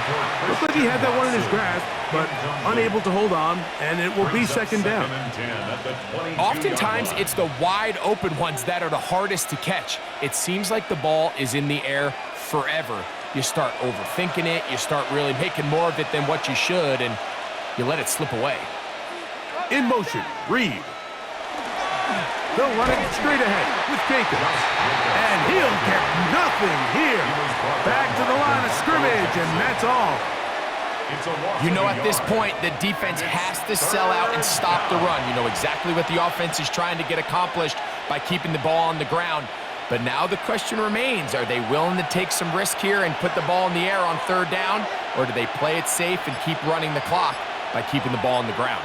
Looks like he had that one in his grasp, but unable to hold on, and it will be 2nd down. Oftentimes, it's the wide open ones that are the hardest to catch. It seems like the ball is in the air forever. You start overthinking it, you start really making more of it than what you should, and you let it slip away. In motion, Reed. They'll run it straight ahead with Jacobs. And he'll get nothing here. Back to the line of scrimmage, and that's all. You know, at this point, the defense has to sell out and stop the run. You know exactly what the offense is trying to get accomplished by keeping the ball on the ground. But now the question remains, are they willing to take some risk here and put the ball in the air on 3rd down? Or do they play it safe and keep running the clock by keeping the ball on the ground?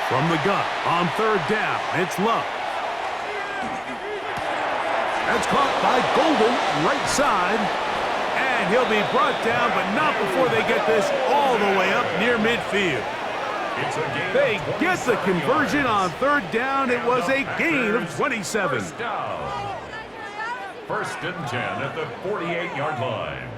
From the gun on 3rd down, it's Love. That's caught by Golden, right side. And he'll be brought down, but not before they get this all the way up near midfield. They get the conversion on 3rd down. It was a gain of 27. 1st and 10 at the 48-yard line.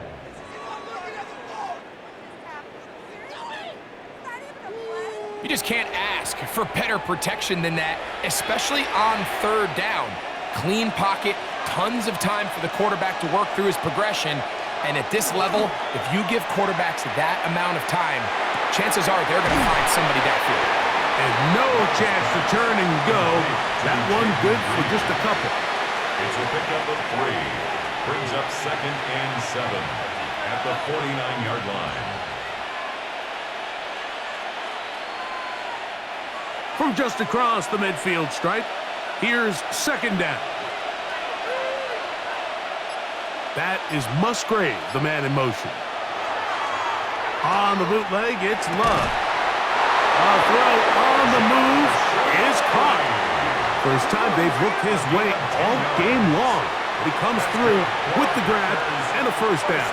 You just can't ask for better protection than that, especially on 3rd down. Clean pocket, tons of time for the quarterback to work through his progression. And at this level, if you give quarterbacks that amount of time, chances are they're going to find somebody downfield. And no chance to turn and go. That one good for just a couple. It's a pickup of 3. Brings up 2nd and 7 at the 49-yard line. From just across the midfield stripe, here's 2nd down. That is Musgrave, the man in motion. On the bootleg, it's Love. A throw on the move is caught. First time they've looked his way all game long. He comes through with the grab and a 1st down.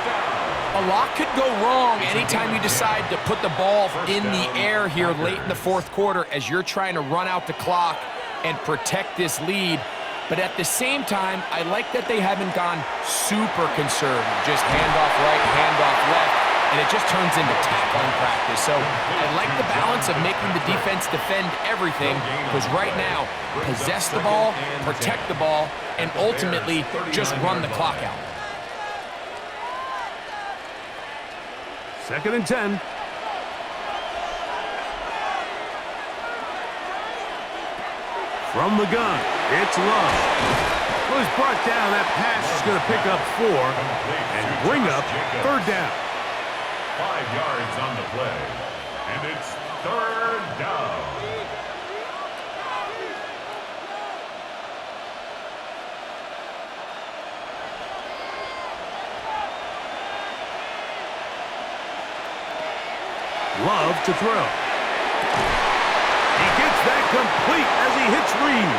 A lot could go wrong anytime you decide to put the ball in the air here late in the 4th quarter as you're trying to run out the clock and protect this lead. But at the same time, I like that they haven't gone super conservative. Just handoff right, handoff left, and it just turns into tackling practice. So I like the balance of making the defense defend everything, because right now, possess the ball, protect the ball, and ultimately just run the clock out. 2nd and 10. From the gun, it's Love. Was brought down. That pass is going to pick up 4 and bring up 3rd down. 5 yards on the play, and it's 3rd down. Love to throw. He gets that complete as he hits Reed.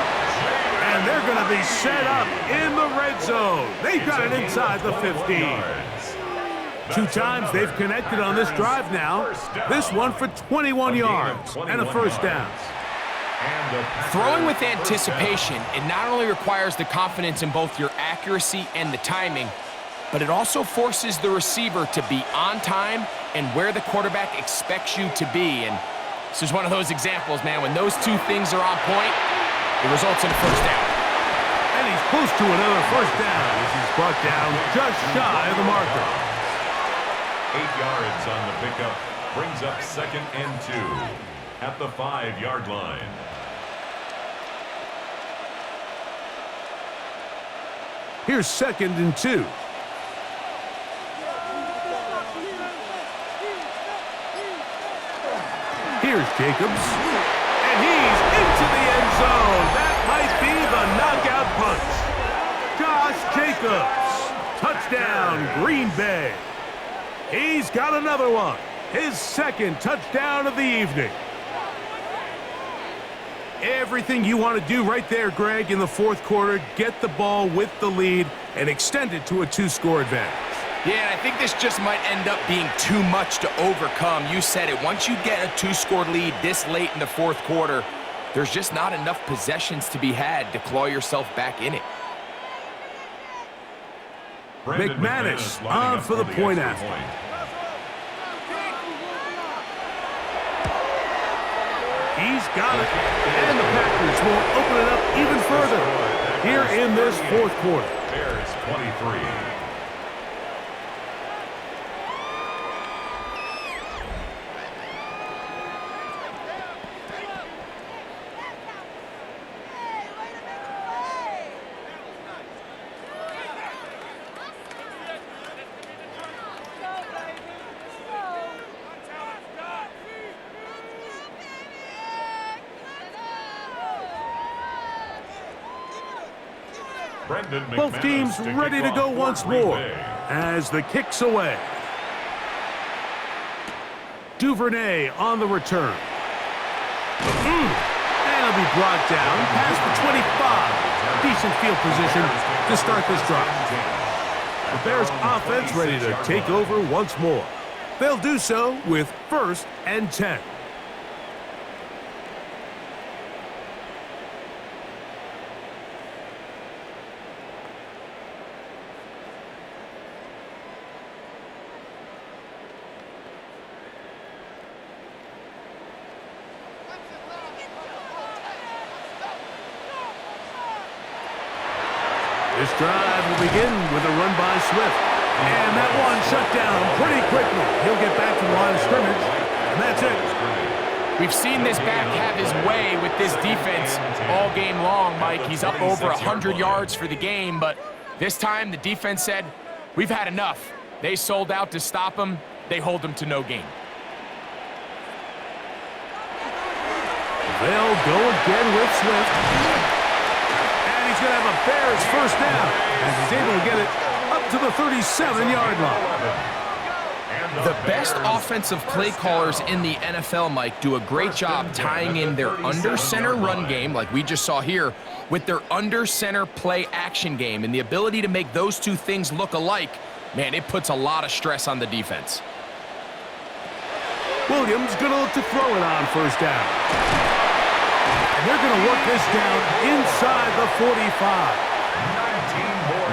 And they're going to be set up in the red zone. They've got it inside the 15. 2 times they've connected on this drive now. This one for 21 yards and a 1st down. Throwing with anticipation, it not only requires the confidence in both your accuracy and the timing, but it also forces the receiver to be on time and where the quarterback expects you to be. And this is one of those examples, man. When those 2 things are on point, it results in a 1st down. And he's close to another 1st down as he's brought down just shy of the marker. 8 yards on the pickup, brings up 2nd and 2 at the 5-yard line. Here's 2nd and 2. Here's Jacobs. And he's into the end zone. That might be the knockout punch. Josh Jacobs. Touchdown, Green Bay. He's got another one. His 2nd touchdown of the evening. Everything you want to do right there, Greg, in the 4th quarter, get the ball with the lead and extend it to a 2-score advantage. Yeah, and I think this just might end up being too much to overcome. You said it. Once you get a 2-score lead this late in the 4th quarter, there's just not enough possessions to be had to claw yourself back in it. McManus on for the point after. He's got it. And the Packers will open it up even further here in this 4th quarter. Bears 23. Both teams ready to go once more as the kick's away. Duvernay on the return. And he'll be brought down past the 25. Decent field position to start this drive. The Bears offense ready to take over once more. They'll do so with 1st and 10. This drive will begin with a run by Swift. And that one shut down pretty quickly. He'll get back to the line of scrimmage, and that's it. We've seen this back have his way with this defense all game long, Mike. He's up over 100 yards for the game, but this time the defense said, we've had enough. They sold out to stop him. They hold him to no gain. They'll go again with Swift. He's going to have a Bears 1st down as he's able to get it up to the 37-yard line. The best offensive play callers in the NFL, Mike, do a great job tying in their under-center run game, like we just saw here, with their under-center play action game. And the ability to make those two things look alike, man, it puts a lot of stress on the defense. Williams going to look to throw it on 1st down. And they're going to work this down inside the 45.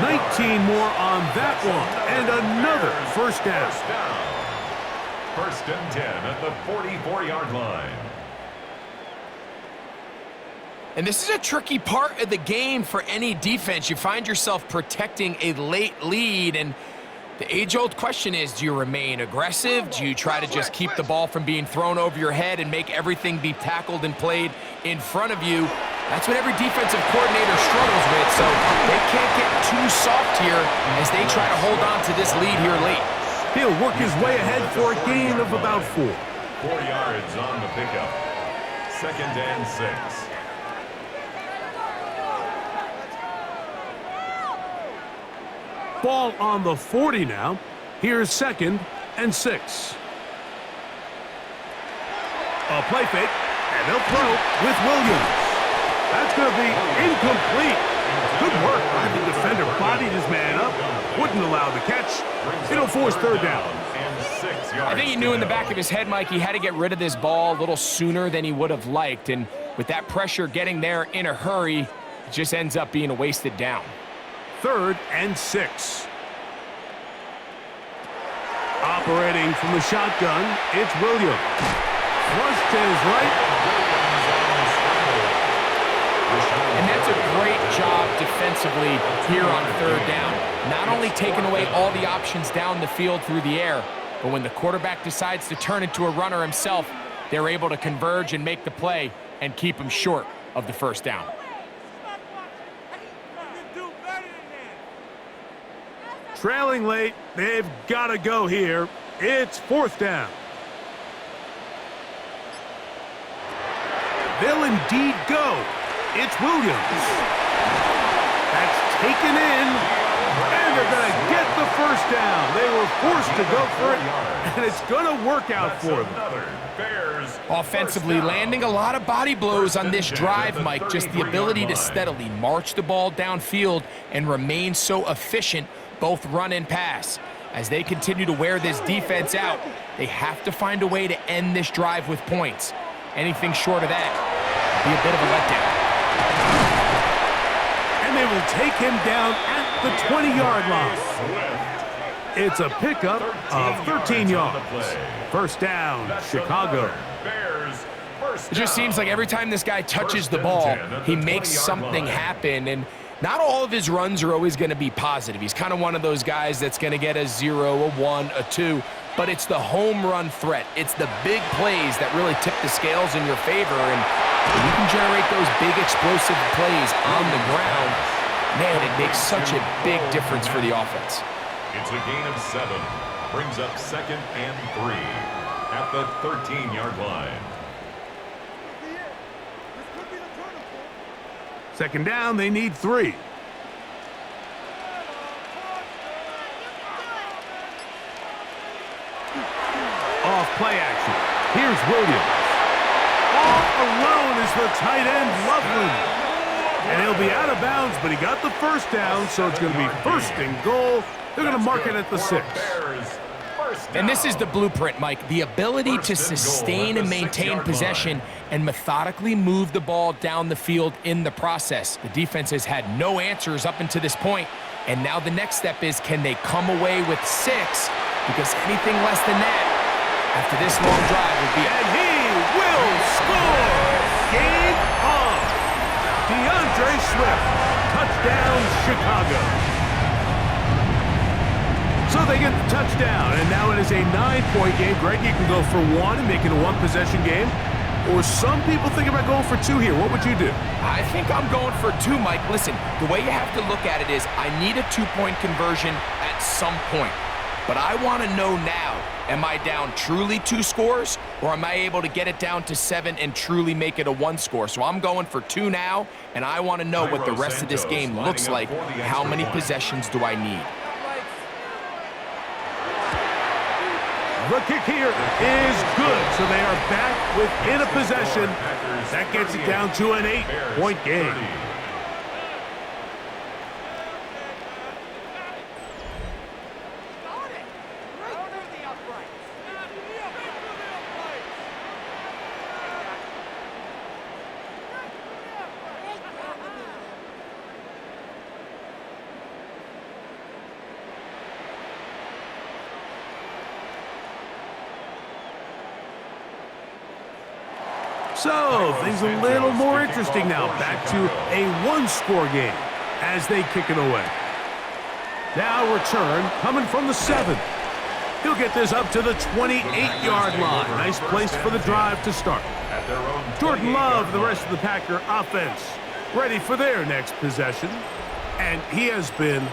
19 more on that one. And another 1st down. 1st and 10 at the 44-yard line. And this is a tricky part of the game for any defense. You find yourself protecting a late lead, and the age-old question is, do you remain aggressive? Do you try to just keep the ball from being thrown over your head and make everything be tackled and played in front of you? That's what every defensive coordinator struggles with, so they can't get too soft here as they try to hold on to this lead here late. He'll work his way ahead for a gain of about 4. 4 yards on the pickup. 2nd and 6. Ball on the 40 now. Here's 2nd and 6. A play fake, and they'll throw with Williams. That's going to be incomplete. Good work by the defender. Bodied his man up. Wouldn't allow the catch. It'll force 3rd down. I think he knew in the back of his head, Mike, he had to get rid of this ball a little sooner than he would have liked. And with that pressure getting there in a hurry, it just ends up being a wasted down. 3rd and 6. Operating from the shotgun, it's Williams. Flushed to his right. And that's a great job defensively here on 3rd down. Not only taking away all the options down the field through the air, but when the quarterback decides to turn into a runner himself, they're able to converge and make the play and keep him short of the 1st down. trailing late. They've got to go here. It's 4th down. They'll indeed go. It's Williams. That's taken in, and they're going to get the first down. They were forced to go for it, and it's going to work out for them. Offensively, landing a lot of body blows on this drive, Mike. Just the ability to steadily march the ball downfield and remain so efficient, both run and pass. As they continue to wear this defense out, they have to find a way to end this drive with points. Anything short of that would be a bit of a letdown. And they will take him down at the 20-yard line. It's a pickup of 13 yards. First down, Chicago. It just seems like every time this guy touches the ball, he makes something happen, and not all of his runs are always going to be positive. He's kind of one of those guys that's going to get a 0, a 1, a 2, but it's the home run threat. It's the big plays that really tip the scales in your favor, and when you can generate those big explosive plays on the ground, man, it makes such a big difference for the offense. It's a gain of 7. Brings up 2nd and 3 at the 13-yard line. 2nd down, they need 3. Off play action. Here's Williams. All alone is the tight end, Loveland. And he'll be out of bounds, but he got the first down, so it's going to be 1st and goal. They're going to mark it at the 6. And this is the blueprint, Mike. The ability to sustain and maintain possession and methodically move the ball down the field in the process. The defense has had no answers up until this point, and now the next step is, can they come away with 6? Because anything less than that, after this long drive, would be... And he will score! Game on! DeAndre Swift, touchdown, Chicago. So they get the touchdown, and now it is a 9-point game. Greg, you can go for 1 and make it a 1-possession game. Or some people think about going for 2 here. What would you do? I think I'm going for 2, Mike. Listen, the way you have to look at it is I need a 2-point conversion at some point. But I want to know now, am I down truly 2 scores, or am I able to get it down to 7 and truly make it a 1 score? So I'm going for 2 now, and I want to know what the rest of this game looks like. How many possessions do I need? The kick here is good, so they are back within a possession. That gets it down to an 8-point game. So, things a little more interesting now. Back to a 1-score game as they kick it away. Now return coming from the 7. He'll get this up to the 28-yard line. Nice place for the drive to start. Jordan Love, the rest of the Packer offense, ready for their next possession. And he has been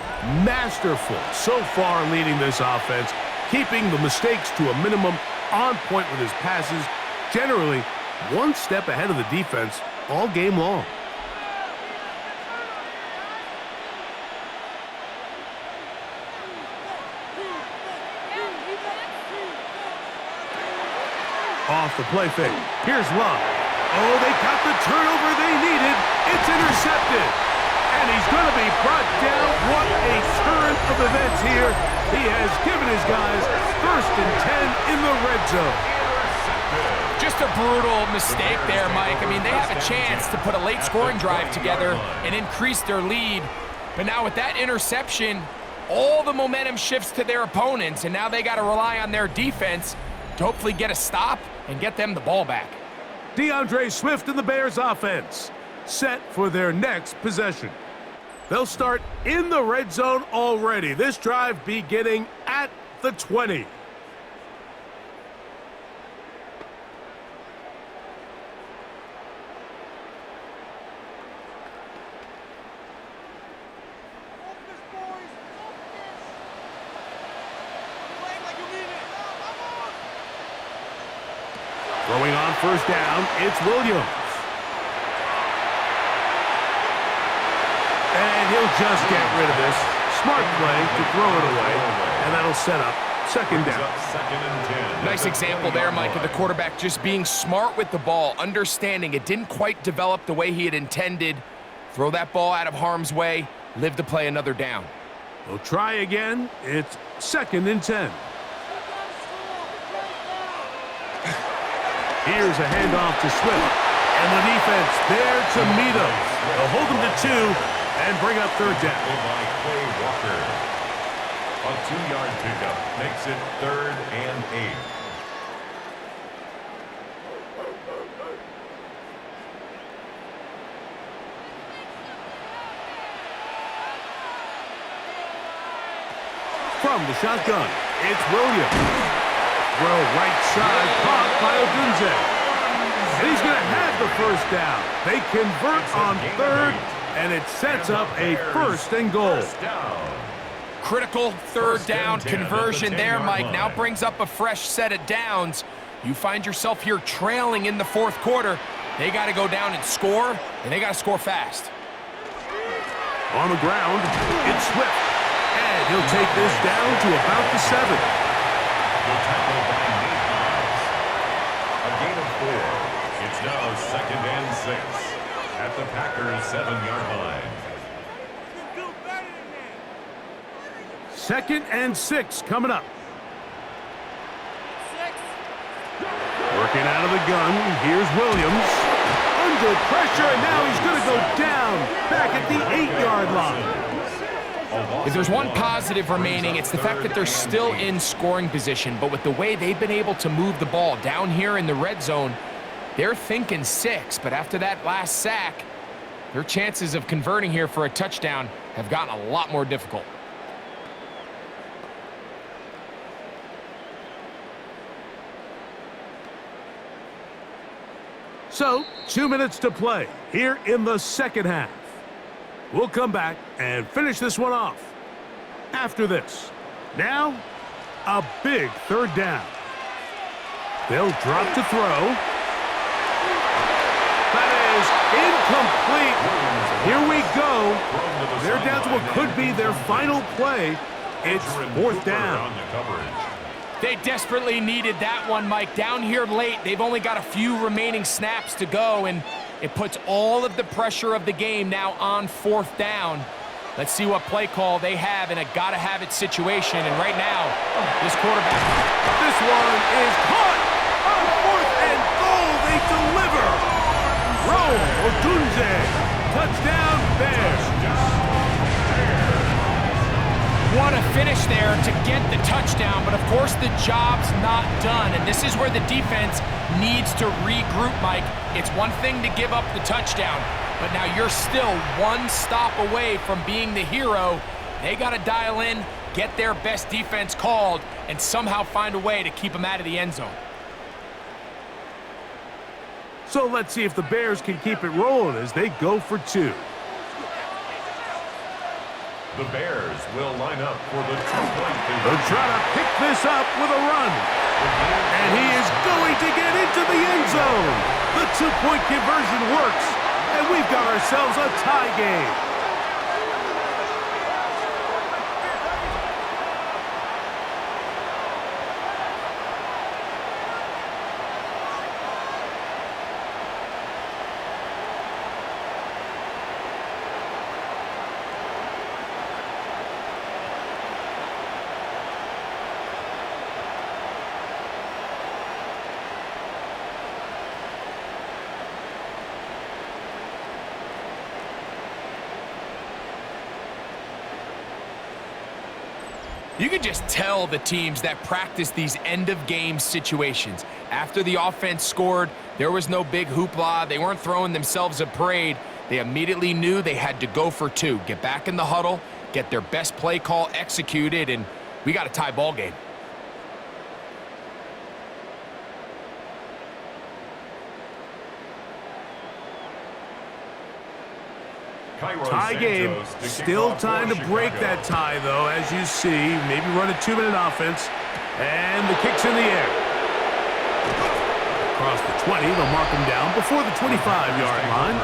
masterful so far leading this offense, keeping the mistakes to a minimum, on point with his passes, generally one step ahead of the defense all game long. Off the play fake. Here's Love. Oh, they got the turnover they needed. It's intercepted. And he's going to be brought down. What a turn of events here. He has given his guys 1st and 10 in the red zone. Just a brutal mistake there, Mike. I mean, they have a chance to put a late scoring drive together and increase their lead. But now with that interception, all the momentum shifts to their opponents, and now they got to rely on their defense to hopefully get a stop and get them the ball back. DeAndre Swift and the Bears offense set for their next possession. They'll start in the red zone already. This drive beginning at the 20. Throwing on first down, it's Williams. And he'll just get rid of this. Smart play to throw it away, and that'll set up second down. Nice example there, Mike, of the quarterback just being smart with the ball, understanding it didn't quite develop the way he had intended. Throw that ball out of harm's way, live to play another down. We'll try again. It's 2nd and 10. Here's a handoff to Swift. And the defense there to meet him. They'll hold him to 2 and bring up third down. A 2-yard pickup makes it 3rd and 8. From the shotgun, it's Williams. Throw right side, caught by Odunze. And he's going to have the first down. They convert on 3rd, and it sets up a 1st and goal. Critical third down conversion there, Mike. Now brings up a fresh set of downs. You find yourself here trailing in the 4th quarter. They got to go down and score, and they got to score fast. On the ground, it's Swift. And he'll take this down to about the 7. A gain of 4. It's now 2nd and 6 at the Packers' 7-yard line. 2nd and 6 coming up. Working out of the gun, here's Williams. Under pressure, and now he's going to go down back at the 8-yard line. If there's one positive remaining, it's the fact that they're still in scoring position. But with the way they've been able to move the ball down here in the red zone, they're thinking 6. But after that last sack, their chances of converting here for a touchdown have gotten a lot more difficult. So, 2 minutes to play here in the second half. We'll come back and finish this one off after this. Now, a big third down. They'll drop to throw. That is incomplete. Here we go. They're down to what could be their final play. It's 4th down. They desperately needed that one, Mike. Down here late, they've only got a few remaining snaps to go, and it puts all of the pressure of the game now on 4th down. Let's see what play call they have in a gotta-have-it situation. And right now, this quarterback. This one is caught on 4th and goal. They deliver. Rome Odunze. Touchdown Bears. What a finish there to get the touchdown, but of course the job's not done, and this is where the defense needs to regroup, Mike. It's one thing to give up the touchdown, but now you're still one stop away from being the hero. They got to dial in, get their best defense called, and somehow find a way to keep them out of the end zone. So let's see if the Bears can keep it rolling as they go for 2. The Bears will line up for the 2-point conversion. They'll try to pick this up with a run. And he is going to get into the end zone. The 2-point conversion works, and we've got ourselves a tie game. You can just tell the teams that practice these end-of-game situations. After the offense scored, there was no big hoopla. They weren't throwing themselves a parade. They immediately knew they had to go for 2. Get back in the huddle, get their best play call executed, and we got a tie ball game. Tie game. Still time to break that tie, though, as you see. Maybe run a 2-minute offense. And the kick's in the air. Across past the 20. They'll mark him down before the 25-yard line.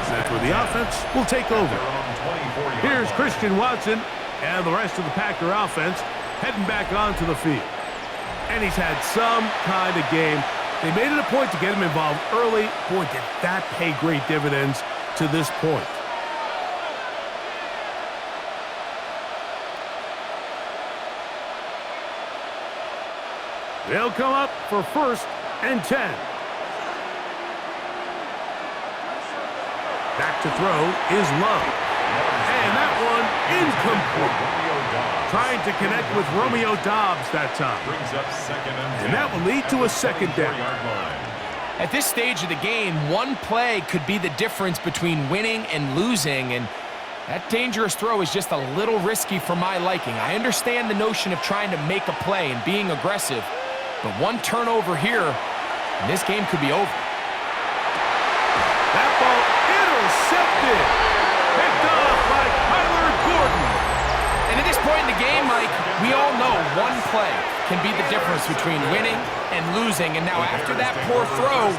That's where the offense will take over. Here's Christian Watson and the rest of the Packer offense heading back onto the field. And he's had some kind of game. They made it a point to get him involved early. Boy, did that pay great dividends to this point. They'll come up for 1st and 10. Back to throw is Love. And that one incomplete. Trying to connect with Romeo Doubs that time. And that will lead to a 2nd down. At this stage of the game, one play could be the difference between winning and losing, and that dangerous throw is just a little risky for my liking. I understand the notion of trying to make a play and being aggressive, but one turnover here, and this game could be over. That ball intercepted. Picked off by Tyler Gordon. And at this point in the game, Mike, we all know one play can be the difference between winning and losing. And now after that poor throw,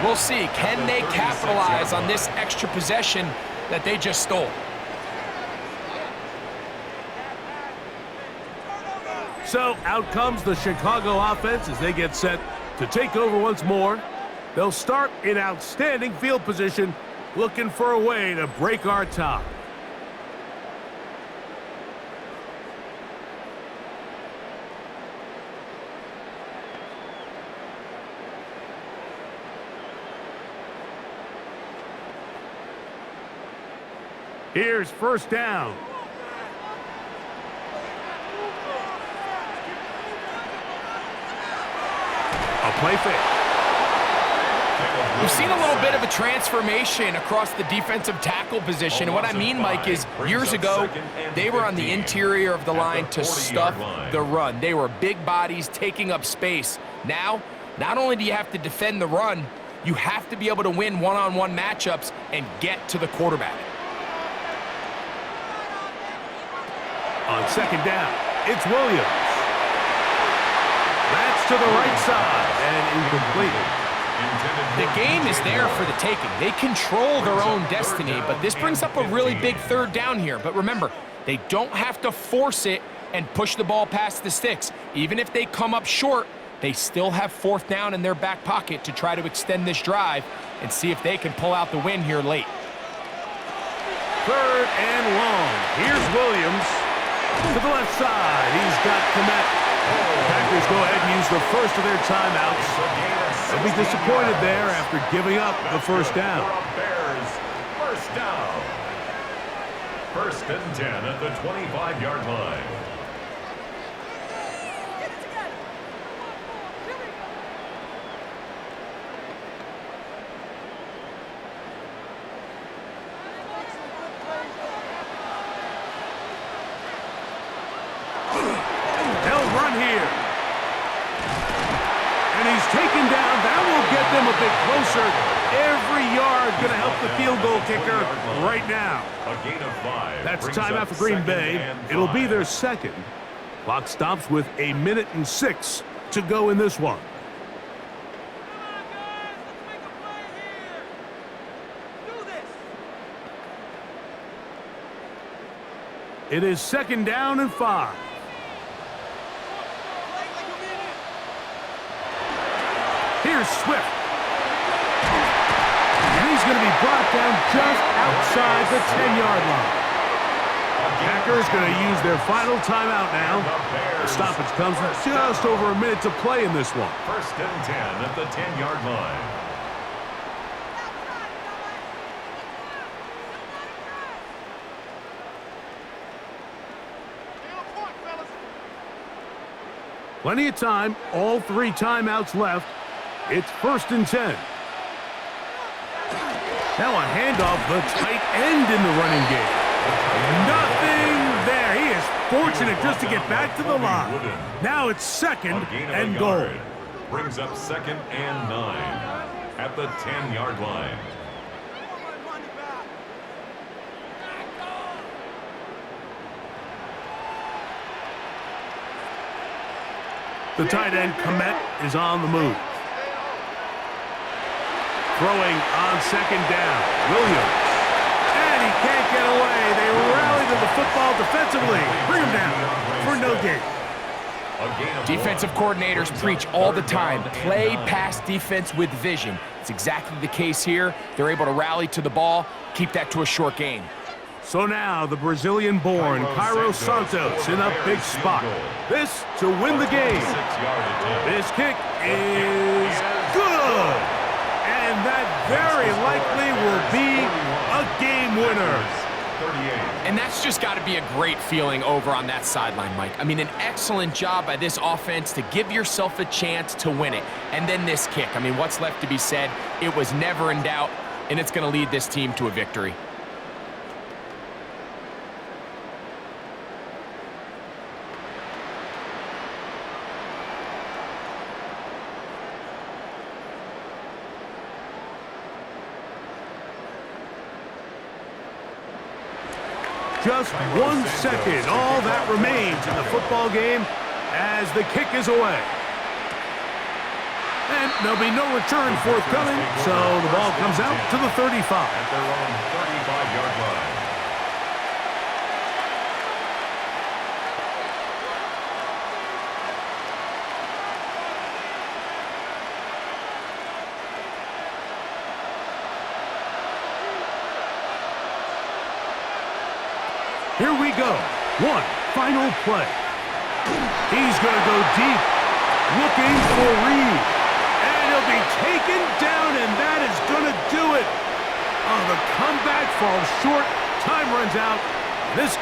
we'll see. Can they capitalize on this extra possession that they just stole? So out comes the Chicago offense as they get set to take over once more. They'll start in outstanding field position, looking for a way to break our tie. Here's 1st down. A play fake. We've seen a little bit of a transformation across the defensive tackle position. And what I mean, Mike, is years ago, they were on the interior of the line to stuff the run. They were big bodies taking up space. Now, not only do you have to defend the run, you have to be able to win one-on-one matchups and get to the quarterback. On 2nd down, it's Williams. That's to the right side and incomplete. The game is there for the taking. They control their own destiny, but this brings up a really big 3rd down here. But remember, they don't have to force it and push the ball past the sticks. Even if they come up short, they still have 4th down in their back pocket to try to extend this drive and see if they can pull out the win here late. 3rd and long. Here's Williams to the left side. He's got Komet. The Packers go ahead and use the first of their timeouts. They'll be disappointed there after giving up the 1st down. First down. 1st and 10 at the 25-yard line. Taken down, that will get them a bit closer. Every yard going to help the field goal kicker right now. A gain of 5. That's timeout for Green Bay. It'll be their 2nd. Clock stops with 1:06 to go in this one. It is 2nd down and 5. Here's Swift. And he's going to be brought down just outside the 10-yard line. Packers going to use their final timeout now. The stoppage comes with just over a minute to play in this one. 1st and 10 at the 10-yard line. Plenty of time. All 3 timeouts left. It's 1st and 10. Now a handoff, the tight end in the running game. Nothing there. He is fortunate just to get back to the line. Now it's 2nd and goal. Brings up 2nd and 9 at the 10-yard line. The tight end, Komet, is on the move. Throwing on second down. Williams. And he can't get away. They rally to the football defensively. Bring him down for no gain. Defensive coordinators preach all the time, play pass defense with vision. It's exactly the case here. They're able to rally to the ball, keep that to a short gain. So now the Brazilian-born Cairo Santos in a big spot. This to win the game. This kick is good. And that very likely will be a game winner. And that's just got to be a great feeling over on that sideline, Mike. I mean, an excellent job by this offense to give yourself a chance to win it. And then this kick. I mean, what's left to be said? It was never in doubt, and it's going to lead this team to a victory. Just 1 second, all that remains in the football game as the kick is away. And there'll be no return forthcoming, so the ball comes out to the 35. At their own 35-yard line. Here we go. One final play. He's going to go deep, looking for Reed. And he'll be taken down, and that is going to do it. Oh, the comeback falls short. Time runs out. This